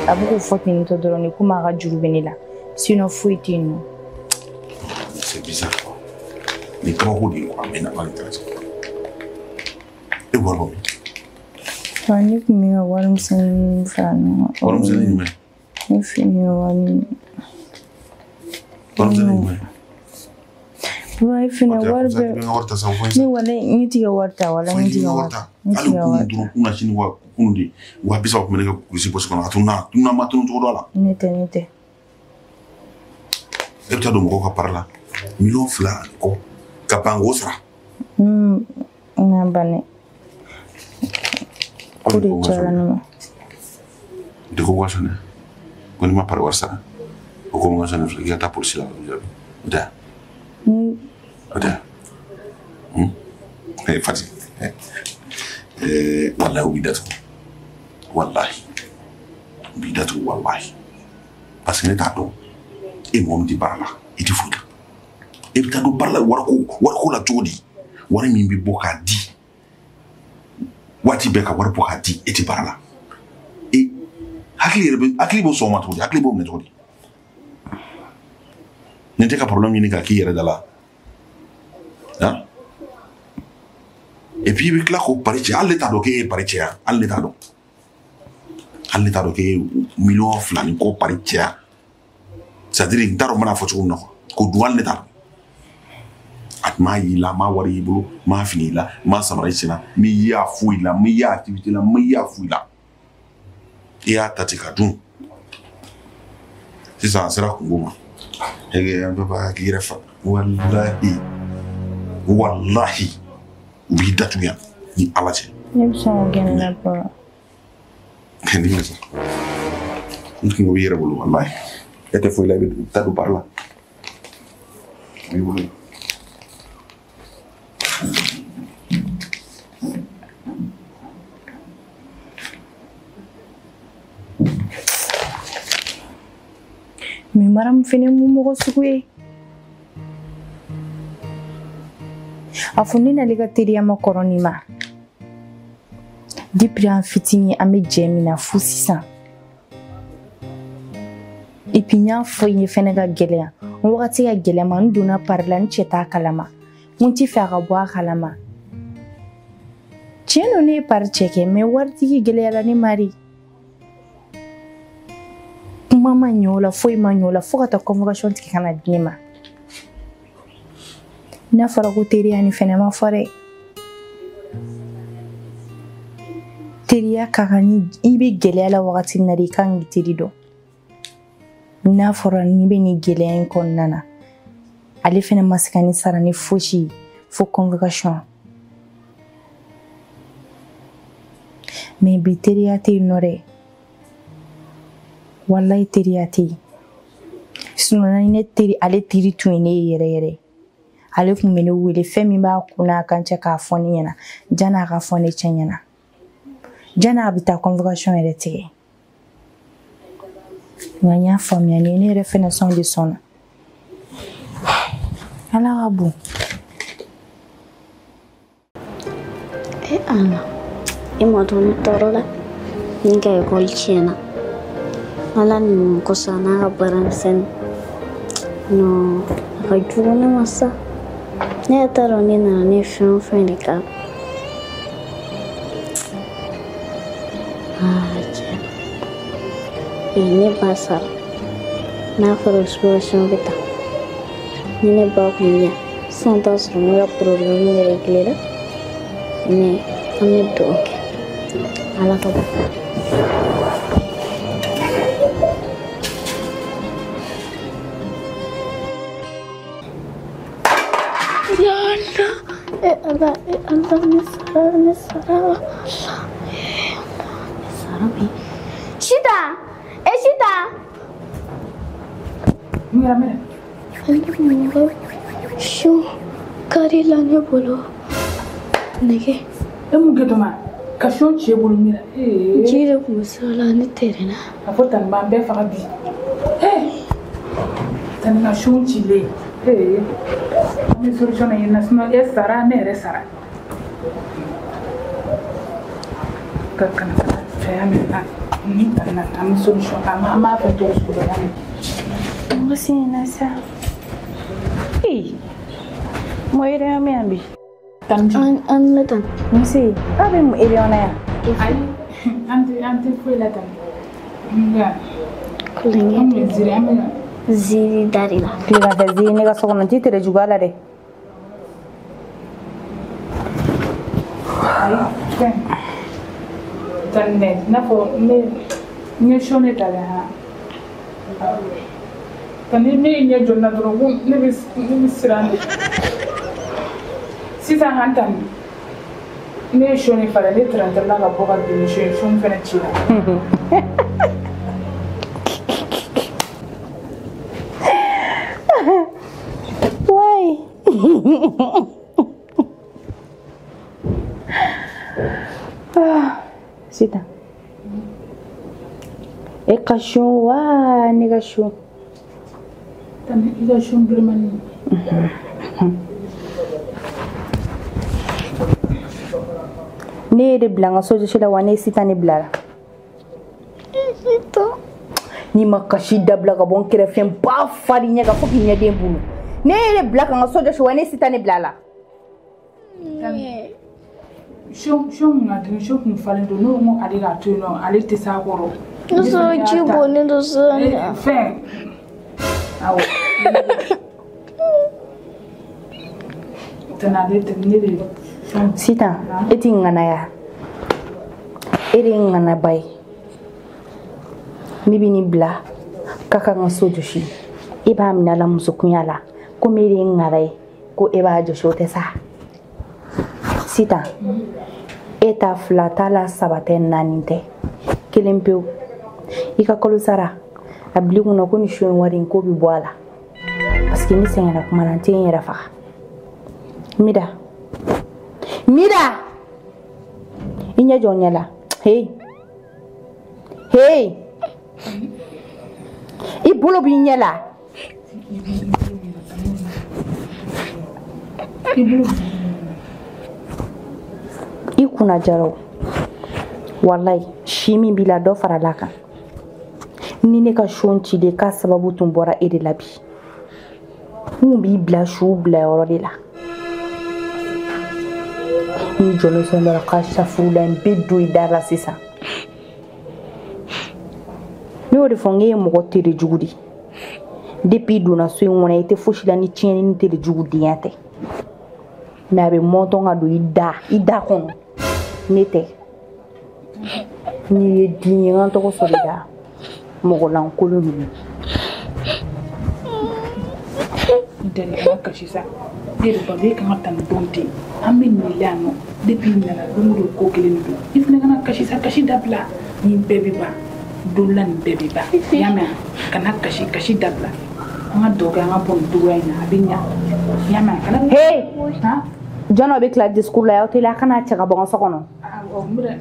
abugo foiti ndo do ne kuma ga juru benila sino foiti no c'est bizarre quoi ni ko ko di ko amena ba interest e wala Wani kumia wala msani mfano. Wala msani nime? Nifini wani. Wala msani nime? Wa ifini warbe. Ni wale niti ya warta wala niti ya warta. Niti ya warta. Kuna chini wa kundi wa bisa kumeneka kusi posi kana tuna matunu to dola. Nite. Ebta do mo ka parla. Million fla ko kapango sra. Ngambane. Kuri jalan de ko wasane ko ni ma par wasa ko mo wasane ya ta pour sila da fati wallahi parce que ne ta do e mo di barla e di fuka e ta do barla war ko la jodi war mi bi boka di wati beka war boka di e ti barla e akli bo so ma to akli bo me to di ne te ka problème ni ka ki yere dala hein et puis avec la ko pariche alle ta do ke pariche alle ta do ke million flani ko pariche c'est-à-dire daro mana fo ko no ko dual ne ta at ma yi la ma wari ibulu ma fini la ma samara sina mi ya fu la mi ya activité la mi ya fu la ya tatika dun c'est ça sera ko ngoma ege ando ba ki refa wallahi bi datu ya ni alaje nem so gene na ba ni mesa nki ngo yere bulu wallahi ete foi la bi tadu parla mi bulu mi maram fene mu mo sugue afuni na liga teria ma koroni ma dipran fitini ame jemina fusisa ipinya foye fene ga gelea wakati ga gelea man duna parla ncheta kalama munti fa bo kalama cheno ne par cheke me warti gelea la ni mari mama nyola foi manyola fokata convocation tiki kana dinima na fara ko teria ni fene ma fare teria kakani ibe gelea la wakati nari kan tirido na fara ni be ni gelea kon nana ali fene maskani sara ni foshi fo convocation me bi teria te nore wallahi teriyati sunana ne teri ale tiri tuine yere ale kun mene wele femi ba kuna kan che ka foni yana jana ka foni chenyana jana abita convocation ele tege nganya famia ne reference de son ala abu ana imodon torola ninga golchena ala ni kosana kabaran sen no hajuna masa ne taroni na ne fin ka ini pasar na frustration beta ne ba kunya santos rumura problem ne reglera ne ame doke ala ka Allah Nisara Shida Mira Shoo Kari lane bolo Nege Emu ke toma Cachon chez Boulmira. Jire kuma sala ni terena. A fo tan ma be fa bi. Tan na shon chile. Mi solution ay na sno e sara ne re sara. Kakana fa mi na. Ni tan na tam solution ma fa to su ba ni. Ngasi na sa. Mo ere me ambi. An latan. Ngasi. Abe mo ere ona ya. Ai anti foi la tan. Nga. Kulenge Zire amina. ziri darila. Kila ta ziri ne ga sokon ti tere jugala de. Ai, ben. Tan ne na fo ne shone ta ha. Tan ne ne jonna dro ne bis sirande. Sisa hantan. Ne shone fara ne tranta la ga boga de shone fena chira. Why? Sita. E cachorro, ne cachorro. Tan ida shone bremani. Ne de blanga soja shida wane sita ne blara. Itu. Ni makashi dabla ga bon kere fem ba fari nya ga foki nya den bulu. Ne de blaka nga soja shi wane sita ne blala. Shon ngati shon kun falen do no mo ali ga to no ali te sa goro. Doso jibo ne doso. Fe. Awo. Tanade tenire. Sita, eti ngana ya. Ere ngana bai. Mibi ni bla. Kaka nga soja shi. Iba amina la musukunyala. Ko mere ngare ko eba josho te sa. Sita. Eta flata la sabate naninte. Kelempeu. Ika kolu sara. Abli kuna ko ni shwen warin ko bi boala. Parce que ni sengena kuma nante yera fa. Mida. Mira! Inya jonyala. Hey. Hey. Ibulo binyala. Ikuna jaro. Wallahi, shimi bila do faralaka. Nine ka shonchi de ka sababu tumbora ede labi. Mumbi bla shu bla orodela. Ni jolo sonora kasha fula mbidu idara sisa. Ni ode fonge mo tere jugudi. Depuis duna so ngona ite foshila ni tieni ni tere jugudi yate. Na be monto nga do ida kono. Nete. Ni di nganto ko solida. Mo lan kolumi. Deni akashisa. Dere ba be kan tan donte. Amin milano depuis nana do ko kelen do. Ifne kana kashi dabla ni bebe ba. Dulan bebe ba. Yama kana kashi dabla. Anga doga anga pon duwa ina abinya. Yama kana Hey! Ha? Jono be kla discours la yote la kana chaga bon sokono. O mura.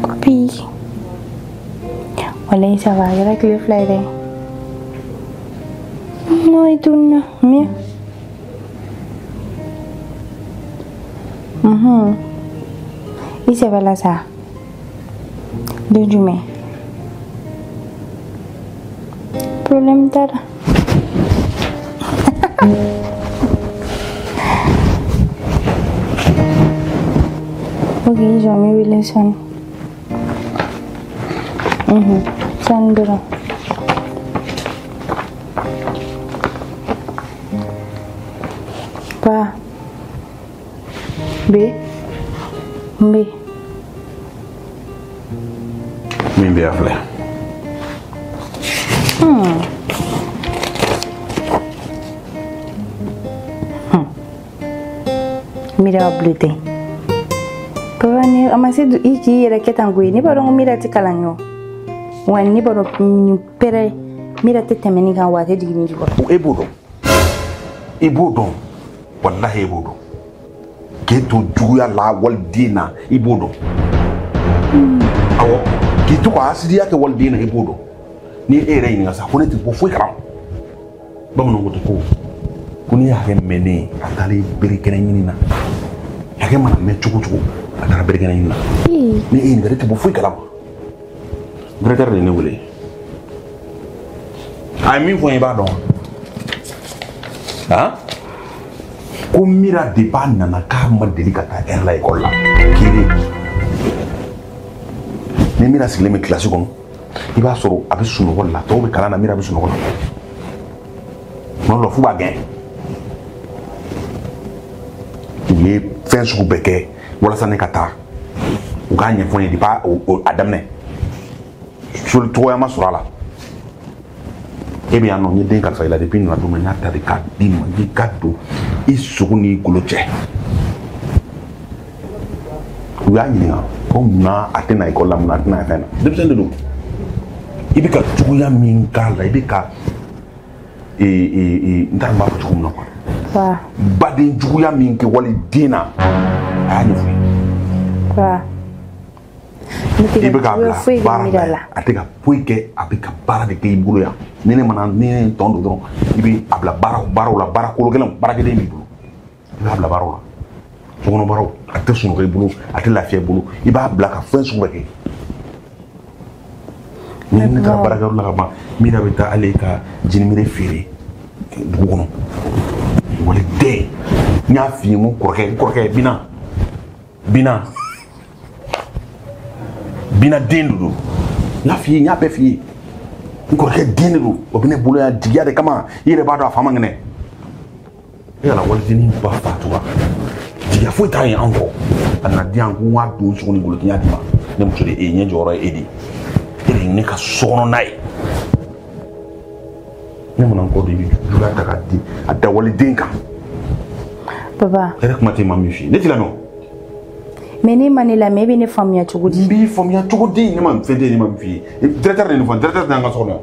Kopi. Wala isa ba gara clear fly de. No itu na. Mia. Isa bala sa. Dojume. Problem tada. Okay, jamais will son. Sandra. Pa. B. Min be afle. Mira oblite. Pero ni amase du iki era ketangui ni baro mira tikalanyo. Wani baro pere mira te temeni kan wate digini digo. E bodo. i b'o dɔn walahi i b'o dɔn k'e to juguya la waliden na i b'o dɔn awɔ k'i to ka hasidiya kɛ waliden na i b'o dɔn ni e yɛrɛ ɲininka sa ko ne tɛ bɔ foyi kalama bamananw ko ten ko n'i ye hakɛ mɛn ne ye a taalen berekɛnɛ ɲini na hakɛ mana mɛn cogo cogo a taara berekɛnɛ ɲini na ni e ɲininka ne tɛ bɔ foyi kalama directeur de ye ne wele a ye min fɔ n ye i b'a dɔn wa ko mira de b'a nana k'a ma deli ka taa ɛri la ekɔli la kelen ni mira sigilen bɛ kilasi kɔnɔ i b'a sɔrɔ a bɛ sunɔgɔ la tɔw bɛ kalan na mira bɛ sunɔgɔ la tuma dɔ la f'u b'a gɛn u ye fɛn sugu bɛɛ kɛ walasa ne ka taa u k'a ɲɛfɔ n ye depuis a daminɛ soli cogoya ma sɔrɔ a la e bɛ yan nɔ n ye den kalifa i la depuis n nana don min na n y'a ta de k'a d'i ma i ka don i sogo n'i golo cɛ u y'a ɲininka ko munna a tɛ na ekɔli la munna a tɛ na fɛn na denmisɛnnin de don i bɛ ka juguya min k'a la i bɛ ka n t'a dɔn n b'a fɔ cogo min na quoi baden juguya min kɛ waliden na a y'a ɲɛfɔ i bɛ k'a bila baara la a tɛ ka foyi kɛ a bɛ ka baara de kɛ i bolo yan ni ne mana ni ne tɔn don dɔrɔn i bɛ a bila baaraw la baara kologɛlɛnw baarakɛden b'i bolo i b'a bila baaraw la sokɔnɔ baaraw a tɛ sunɔgɔ i bolo a tɛ lafiya i bolo i b'a bila ka fɛn sugu bɛɛ kɛ ni ne taara baarakɛyɔrɔ la ka ban min bɛ taa ale ka jinimere feere dugu kɔnɔ waliden n y'a f'i ye n ko kɔrɔkɛ Bina den de don n y'a f'i ye n y'a bɛɛ f'i ye n kɔrɔkɛ den de don o bɛ ne bolo yan jigiya de kama i yɛrɛ b'a dɔn a fa man kɛnɛ e yala waliden ba fatura jigiya foyi t'a ye an kɔ a nana di yan ko n k'a don sogo ni golo n y'a di ma ne muso de e ɲɛ jɔyɔrɔ ye e de ye ne ka sokɔnɔna ye ne mana n kɔ de i bɛ juguya ta k'a di a da waliden kan Papa. E yɛrɛ kuma tɛ ma min f'i ye ne t'i lamɛn o. Mais ni ma ne lamɛn e bɛ ne faamuya cogo di? N b'i faamuya cogo di? Ne ma fɛn tɛ ne ma min f'i ye directeur de ye nin fɔ directeur tɛ an ka so kɔnɔ yan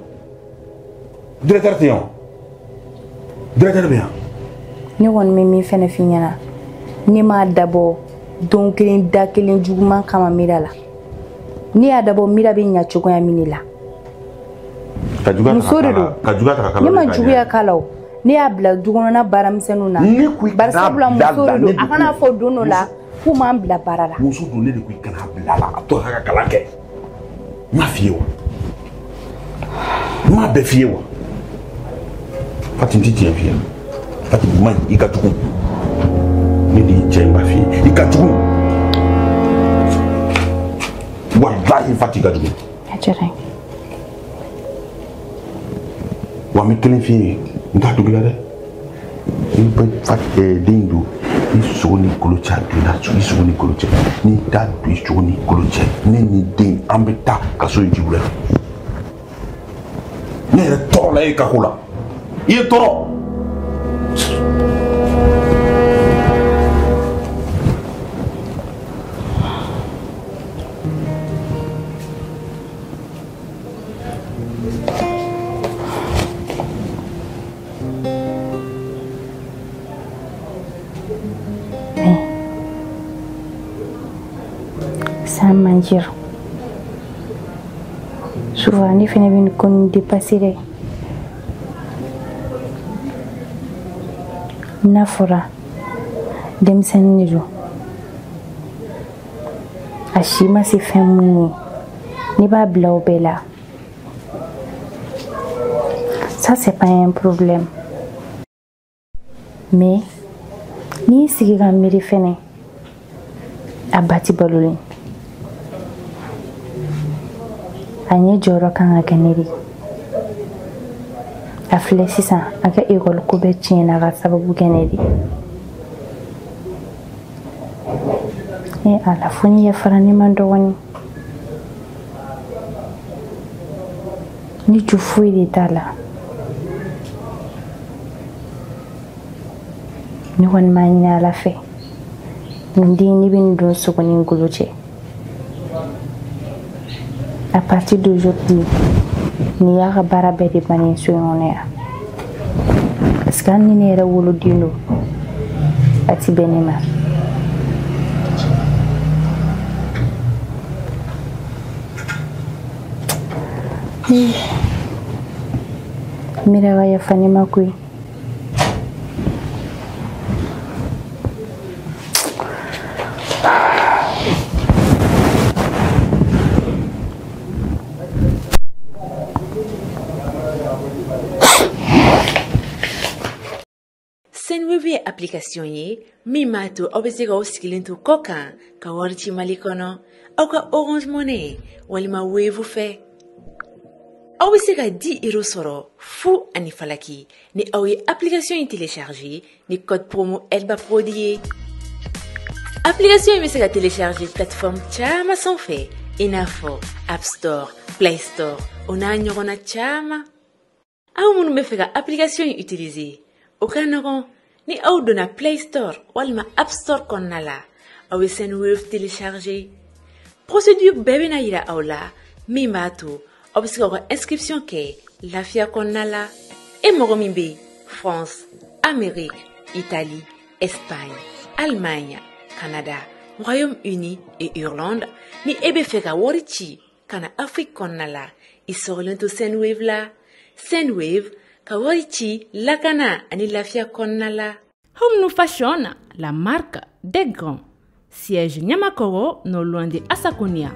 directeur tɛ yan o directeur bɛ yan. Ne kɔni bɛ min fɛnɛ f'i ɲɛna ne m'a dabɔ don kelen da kelen juguman kama Mira la ne y'a dabɔ Mira bɛ ɲɛ cogoya min de la. Muso de don ne ma juguya k'a la o ne y'a bila dukɔnɔna baaramisɛnninw na bari sabula muso de don a kana fɔ don dɔ la k'u m'an bila baara la. Muso don ne de ko i kana bila la a tɔ ka kalan kɛ n m'a f'i ye wa n m'a bɛɛ f'i ye wa Fati n tɛ tiɲɛ f'i ye Fati i ma ɲi i ka jugu ne de y'i cɛ n b'a f'i ye i ka jugu walahi Fati i ka jugu. A diyara n ye. Wa n bɛ kelen f'i ye n t'a dogo i la dɛ i bɛ den don i sogo ni golo cɛ a don i la i sogo ni golo cɛ n'i t'a don i sogo ni golo cɛ ne ni den an bɛ taa ka so in jibu la ne yɛrɛ tɔɔrɔ la e ka ko la i ye tɔɔrɔ. Ça mentir. Souvent, on fait une conne dépassée. Nafora, demseniru. Ashima si femuni. Ni ba blau bella. Ça, c'est pas un problème. Mais, ni si grand mérifene. Abati balolin. Anye joro kan ka neri a filɛ sisan a ka école ko bɛɛ tiɲɛna ka sababu kɛ ne de ala fo ni yafara ne man dɔgɔnin ni ju foyi de t'a la ne kɔni m'a ɲini ala fɛ nin den ne bɛ nin don sogo ni golo cɛ. À partir d'aujourd'hui, ni y'a ka baara bɛɛ de bannen so in kɔnɔ yan. parce que ni ne yɛrɛ woloden don a ti bɛn ne ma mira yafa ne ma koyi Senwebe application ye mi mato obese go sigilinto kokan ka warchi malikono au ka Orange Money walima Wave fe obese ka 10 € soro fu ani falaki ni awi application yi télécharger ni code promo Elba Prodier application yi mese ka télécharger plateforme chama sans fait inafo App Store Play Store ona nyogona chama au munu me feka application yi utiliser okanogon ni aw donna Play Store walma App Store konna la aw Senwave télécharger procédure bébé na yira aw la min b'a to aw bɛ se ka inscription kɛ lafiya konna la e mɔgɔ min bɛ France Amérique Italie Espagne Allemagne Canada Royaume-Uni et Irlande ni e bɛ fɛ ka wari ci kana Afrique konna la i sɔgɔlen to Senwave la Senwave Kawarichi lakana ani lafia konna la. Home Fashion, la marque des grands. Siège Nyamakoro, non loin de Asakonia.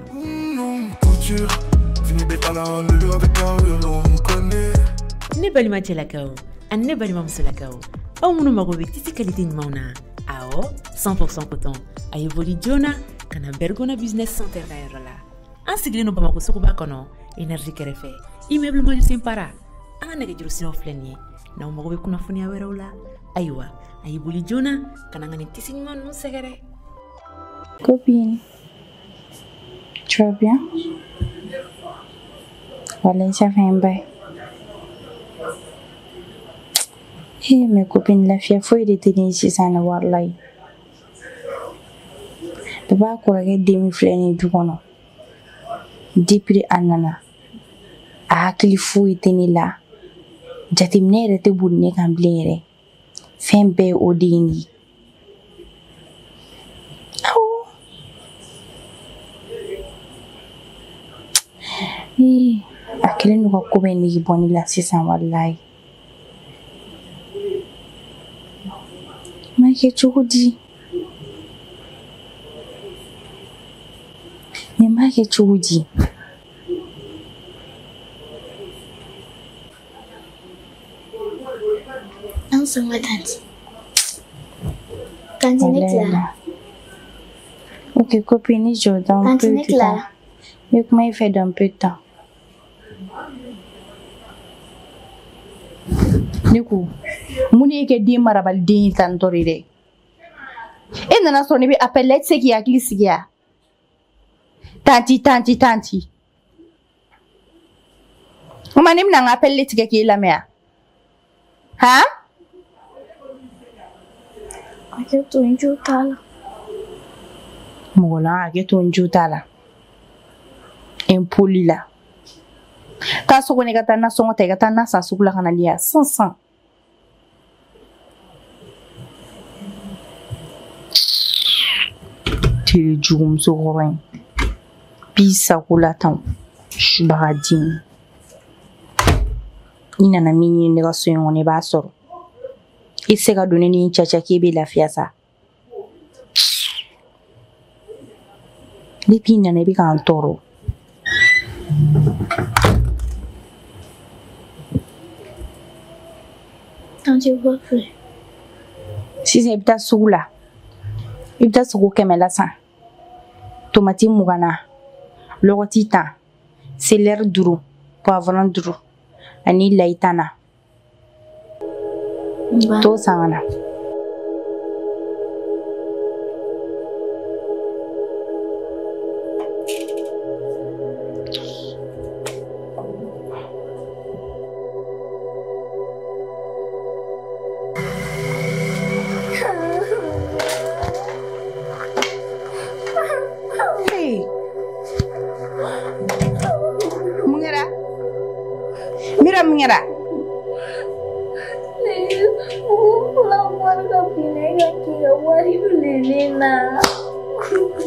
Ne balima chelakao, an ne balima musolakao. Au munu magobe titi qualité mauna. Ao 100% coton. Ayevoli Jona, kana Bergona Business Center la. En sigle no bamako sokuba kono, énergie kerefe. Immeuble mo simpara. Anga nege juru sino fleni na umagobe kuna funia weraula aywa ayibuli Jona kana ngani tisi nyuma no segere copine tu vas bien voilà ça fait un bail mes copines la fille faut de tenir ici ça na wallahi baba ko rage demi fleni du kono depuis anana a hakili fo tenir là jatimine yɛrɛ tɛ boli ne kan bilen yɛrɛ fɛn bɛɛ o de ye nin ye a kelen don ka ko bɛ nege bɔ ne la sisan walayi ma kɛ cogo di mais ma kɛ cogo di Sama Tanti Clara. Ok, copine, je donne un peu de temps. Mais comment il fait d'un peu de temps? Du coup, Mouni est dit marabal din tantoride. Et nana son ebe appelle ce qui a glissé. Tanti. Manim n'en appelle les tigres qui est la mère. Hein? Aketo njutala. Mola aketo njutala. Impoli la. Kaso ko ne gata na songo te gata na sa sukula kana dia 500. Tele jugum so goren. Bisa kula tan. Shbaradin. Ina na mini ne ga soyon ne ba soro. Ise ka donner ni chacha ki be lafiya sa. Depuis nana bi kan toro. Tanti wafe. Si c'est ibta sugula. Ibta sugu kemela sa. Tomati mugana. Logoti ta. Céleri duru. Poivron duru. Ani laitana. To sangana. Hey. Mungera. Mira mungera.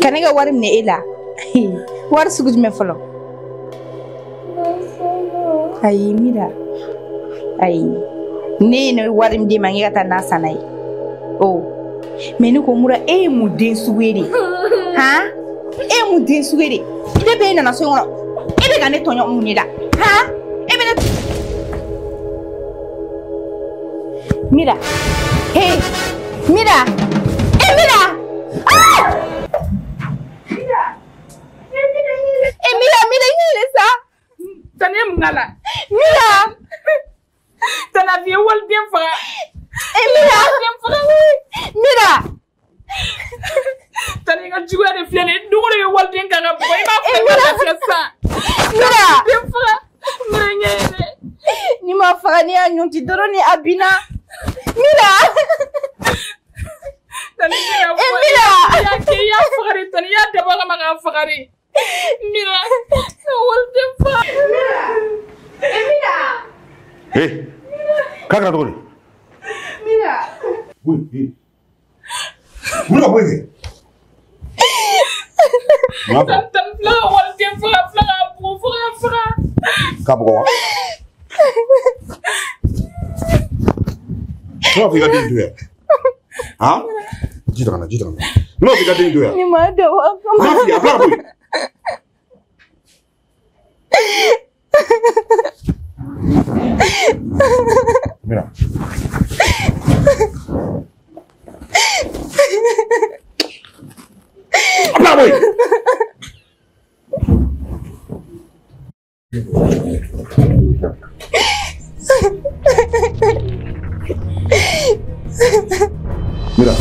Kan ga wari ne ila war su gujme folo ai mira ai ne wari mdi mangi kata na sanai oh meni ko mura mu den suwere ha mu den suwere ide be na so ngoro ebe ga ne tonyo munida ha ebe ne mira hey mira mira mira sa tane mngala mira tana vie wal bien fa mira tane ga juwa de flene dugure wal bien kanga boy ma fa sa mira bien fa mira nyene ni ma fa ni anyunti doro ni abina mira tane ya mira ya ke ya fagare tane ya de ba ma ga fagare mira wal bien fa mira hey kakra dogori mira oui mura boye tan fla wal bien fa bu fa ka bo wa no fi ga din duya ha jidana no fi ga din duya ni ma da wa no fi abla boye mira abla boye mira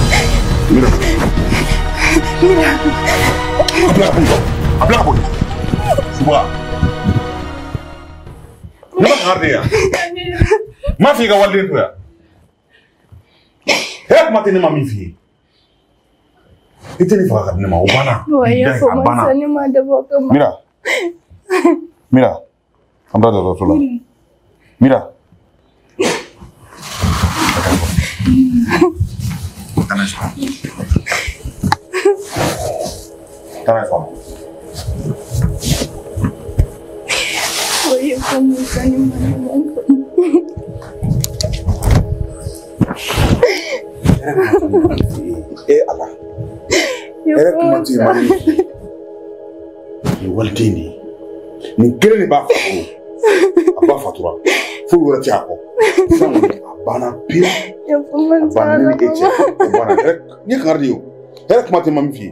abla boye suba ma hardiya ma fi ga walde to ya hek matini ma mi fi itini fa kadne ma ubana ya ko ma sani ma da boka ma mira amra da rasulullah mira tanai fa ya ko ma sani ma da boka Allah era kuma ti mani ni waltini ni kele ni ba fatura fu wora ti ako bana pira ya ko ma bana ni eche bana ni cardio era kuma ti mami fi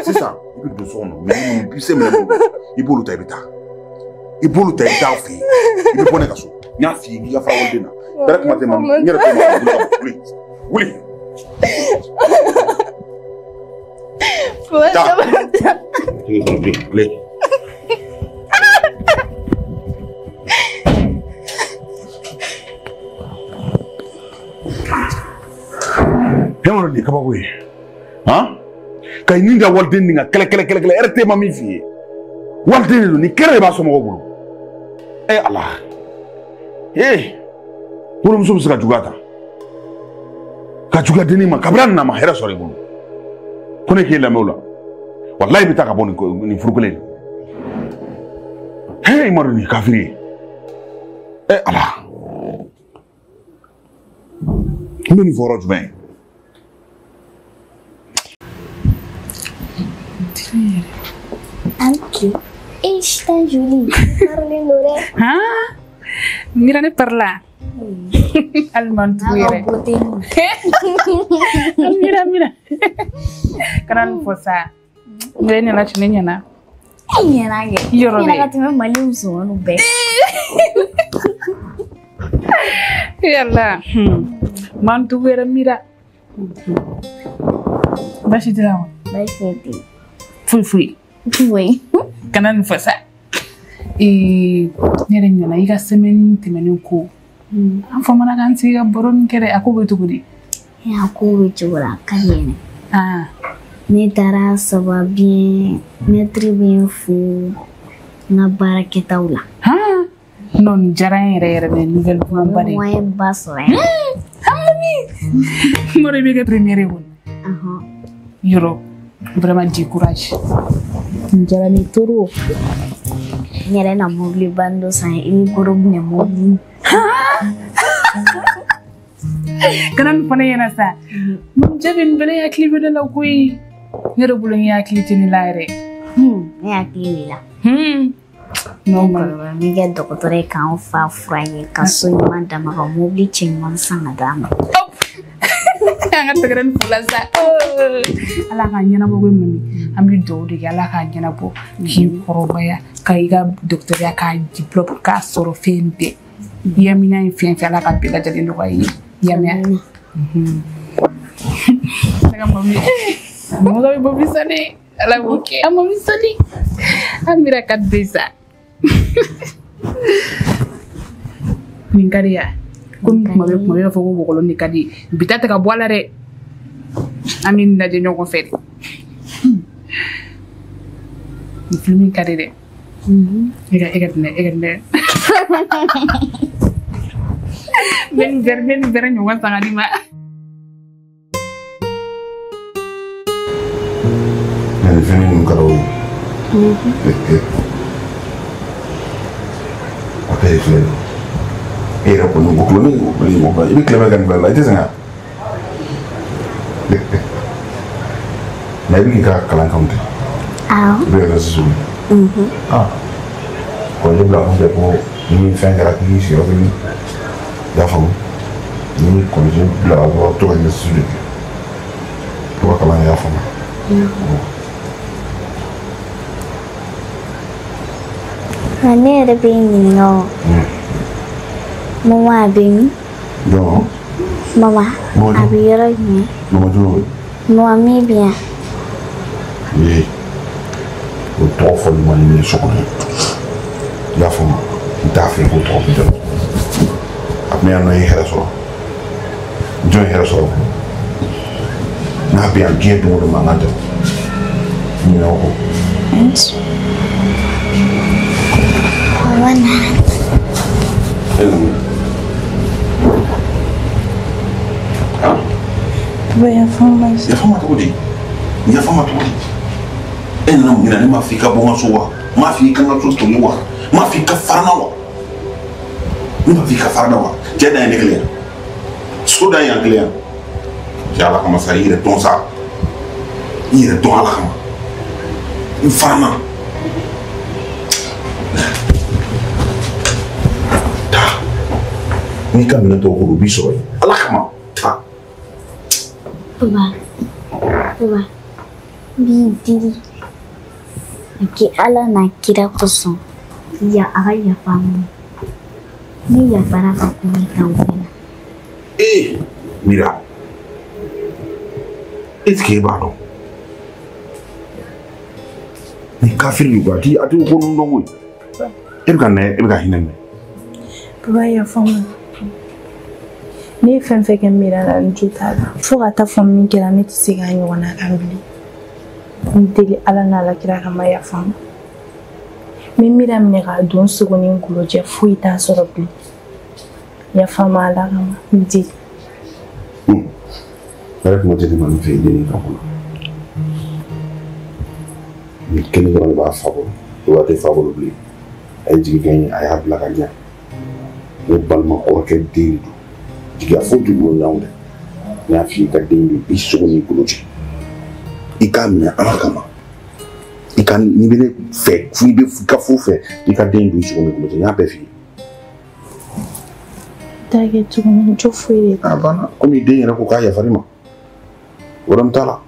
sisa ibi do sono mais ni se me ibulu ta fi ibi pone kaso nya fi gi ga fa woldena era kuma ti mami ni era kuma wuli Hemoro ni kabawe. Ha? Kay ninja walden ni kele RT mami fi. Walden ni kere ba so mo bulu. Allah. Bulu muso musa jugata. Ka juga deni ma kabran na ma hera sore bulu. Kone ke la mola. Wallahi bitaka boni ni furukule. Moro ni kafiri. Allah. Mbeni foroj ben. Anche esta Julie parlino re ha mira ne parla alman tuire mira kanan fosa ngene na chine nyana nyana ge nyana ka teme mali usonu be yalla man tuire mira bashi dirawo fui kanan fosa nere nyana iga semen temenen ko Anfa mana kan siga boron kere aku betu gudi. Ya aku betu lah kalian. Ni tara sababi metri bien fu na bara kita ula. Non, jaran yɛrɛ de nouvelle kuma de. Moyen ba sɔrɔ yen. Mɔrɔ bɛ kɛ première wo. Yɔrɔ vraiment du courage. Jara ni toro. N yɛrɛ na mobili ban dɔ san i ni kɔrɔ minɛ mobili. Kana nin fana ɲɛna sa. Jabi nin bɛɛ hakili bɛ ne la koyi. Ne yɛrɛ bolo n ye hakili tɛ ne la yɛrɛ. Ne hakili b'i la. Normal. Min kɛ dɔgɔtɔrɔ ye k'an fa furakɛ ka so ɲuman d'a ma ka mobili cɛ ɲuman san ka d'a ma. An ka tɛgɛrɛ ni fila sa. Ala k'a ɲɛnabɔ bɛ min an bɛ dugawu de kɛ Ala k'a ɲɛnabɔ k'i kɔrɔbaya ka i ka dɔgɔtɔrɔya k'a diplôme k'a sɔrɔ fɛn bɛɛ. Yamina ye fɛn fɛn Ala ka bɛɛ lajɛlen nɔgɔya ye. Yamiya. Ne ka mɔbili mɔgɔ bɛ bɔ bisa de Ala b'o kɛ. An mɔbili sɔnni an mira ka bɛ sa. Nin ka di ya komi kuma bɛ b'a fɔ ko bɔgɔlɔ de ka di bi ta tɛ ka bɔ a la dɛ an bɛ lajɛ ɲɔgɔn fɛ de nin film ka di dɛ e ka dinɛ bɛ nin verre ɲɔgɔn san ka di ma. Nin fɛn ninnu ka d'o ye. A bɛɛ ye filɛ nin ye. E yɛrɛ kɔni ko kulon ni i bɛ tilema ka nin bila la i tɛ sɛgɛn nka i bɛ k'i ka kalankanw tɛ i bɛ yɛlɛ sisu kɔni ne bila kun tɛ ko ni fɛn kɛra k'i sigiyɔrɔ kelen i y'a faamu ni kɔni bila dɔrɔn to ka yɛlɛ sisu de kɛ to ka kalan kɛ i y'a faamu. Nka ne yɛrɛ bɛ ɲininka o. Mama a bɛ min? Mama a bɛ yɔrɔ jumɛn? Mama jumɛn? Mama min bɛ yan. Ee o tɔgɔ fɔli man di ne ye so kɔnɔ i y'a faamu n t'a fɛ k'o tɔgɔ bɛ dɔn a tun bɛ yan nɔ i ye hɛrɛ sɔrɔ jɔn ye hɛrɛ sɔrɔ n'a bɛ yan diɲɛ don o don mankan tɛ ɲinɛ o kɔ. Mama na. Yafama cogo di? Yafama cogo di? E nana mun ɲinɛ ne m'a fɔ i ka bɔ n ka so wa? N m'a fɔ i ka n ka so toli wa? N m'a fɔ i ka fara n na wa? Ne m'a fɔ i ka fara n na wa? Cɛ dan ye ne kelen yan. So dan ye yan kelen yan. Cɛ Ala kama sa i yɛrɛ dɔn sa. I yɛrɛ dɔn Ala kama. I fara n na. Taa. N'i ka minɛn tɔw kɔrɔ u b'i sɔrɔ yen. Ala kama. Taa. Papa, b'i diri a kɛ Ala n'a kira kosɔn a ka yafa n ma. Ne yafara ka kuma i kan o bɛɛ la. Mira, est-ce que e b'a dɔn? Ni kafiri y'u a ti ko ninnu dɔn koyi. E bɛ ka nɛ e bɛ ka hinɛ minɛ. Papa yafa n ma. Ne ye fɛn fɛn kɛ Mira la n jo t'a la fo ka taa fɔ min kɛra ne tɛ se k'a ɲɔgɔnna kan bilen. N deli Ala n'a Alakira kama yafa n ma. N bɛ Mira minɛ k'a don n sogo ni n golo cɛ foyi t'a sɔrɔ bilen. Yafa n ma Ala kama n deli. Ne yɛrɛ kuma tɛ ne ma nin fɛ yen den ka kɔnɔ. Nin kelen dɔrɔn de b'a fa bolo o tɛ fa bolo bilen. A ye jigin kɛ n ye a y'a bila ka ɲɛ. Ne balima kɔrɔkɛ den don. Jigiya foyi tɛ bolo n'anw dɛ. N y'a f'i ye i ka den don i sogo n'i golo cɛ. I k'a minɛ Ala kama. I ka n'i bɛ ne fɛ fo i bɛ ka fo fɛ i ka den don i sogo n'i golo cɛ n y'a bɛɛ f'i ye. T'a kɛ tuguni jɔ foyi de t'a la. A banna komi den yɛrɛ ko k'a yafa ne ma. Wɛrɛ t'a la.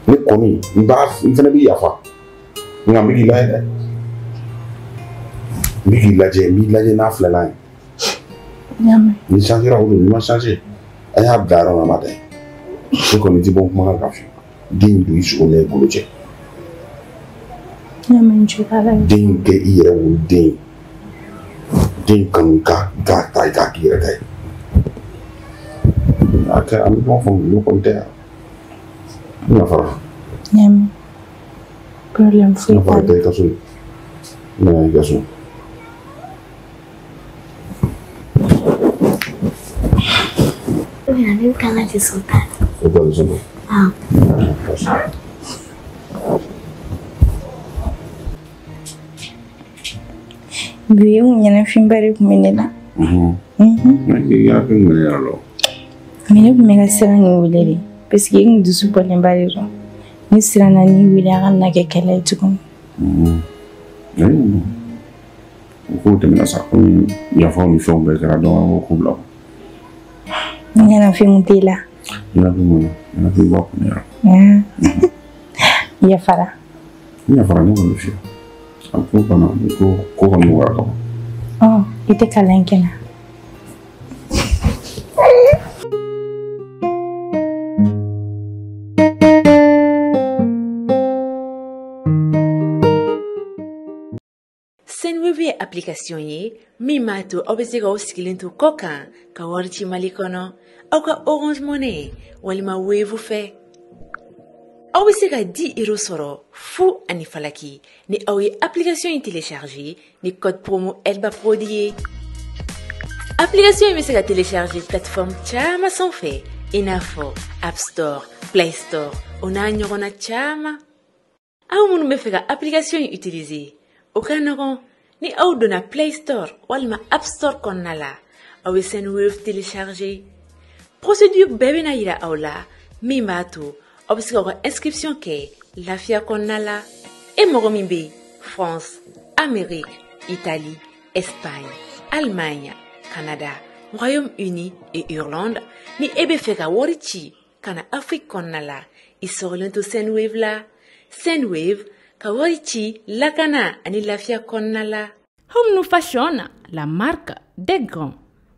Ne kɔni n fana bɛ yafa nka n bɛ k'i lajɛ dɛ. N bɛ k'i lajɛ n b'i lajɛ n'a filɛlan ye. Ni changera o don ni ma changer a y'a bila yɔrɔ min a ma da ye. E kɔni tɛ bɔ kumakan kan f'i den don i sogo n'i golo cɛ. Den kɛ i yɛrɛ wolo den den kanu k'a ta i k'a k'i yɛrɛ ta ye. A kɛ an bɛ ɲɔgɔn faamu n'o kɔni tɛ yan. N yafara. Problème foyi t'a la. I ka so. N nana i ka so. mina ne kan ka sota. O ba zo. Ah. Bi un yana fin bari kuma ne la. Ya kan ngene ya lo. Mine kuma ga sira ni wulere. Parce que ngi dusu bolen bari ro. Ni sira na ni wule ga na ke kala tukun. Ko te mina sa ko ya fa mi fon be kara do ko bla. Ni na fi mutila. Ya fi ba ko ne. Ya fara. Ya fara ne ko fi. Ko bana ko mo wa ko. Oh, ite kala nkena. Senwebe application ye mimato obesega usikilintu koka ka warchi malikono au ka Orange Money walima Wave fe. Obesega 10 € soro fu anifalaki ni awi application yi télécharger ni code promo Elba Prodier. Application yi mesega télécharger plateforme chama sans fait inafo App Store, Play Store, ona nyogona chama. Au munu mefega application yi utiliser. Okanagon ni au dona Play Store walma App Store konnala awe Senwave télécharger. Procédure bébé na ira aula mimato obisiko inscription ke lafia konnala e mogomimbe France, Amérique, Italie, Espagne, Allemagne, Canada, Royaume-Uni et Irlande ni ebe feka worichi kana Afrique konnala isorlento Senwave la. Senwave Kawarichi Lakana ani lafia konnala. Home Fashion, la marque des grands.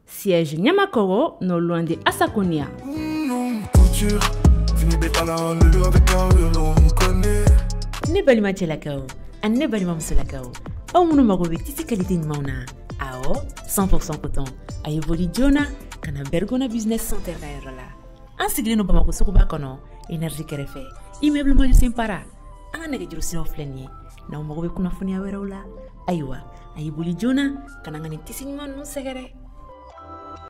Siège Nyamakoro, non loin de Asakonia. Ne balima chelakao, an ne balima msolakao. Au munu magobe titi qualité mauna. Ao 100% coton. Aye voli Jona, kana Bergona Business Center la. En sigle no bamako sukuba kono, énergie kerefe. Immeuble mo simpara. Anga nege juru sino fleni. Na umagobe kuna funia wera ula. Aywa, aye voli Jona, kana ngani tisi nyman no segere.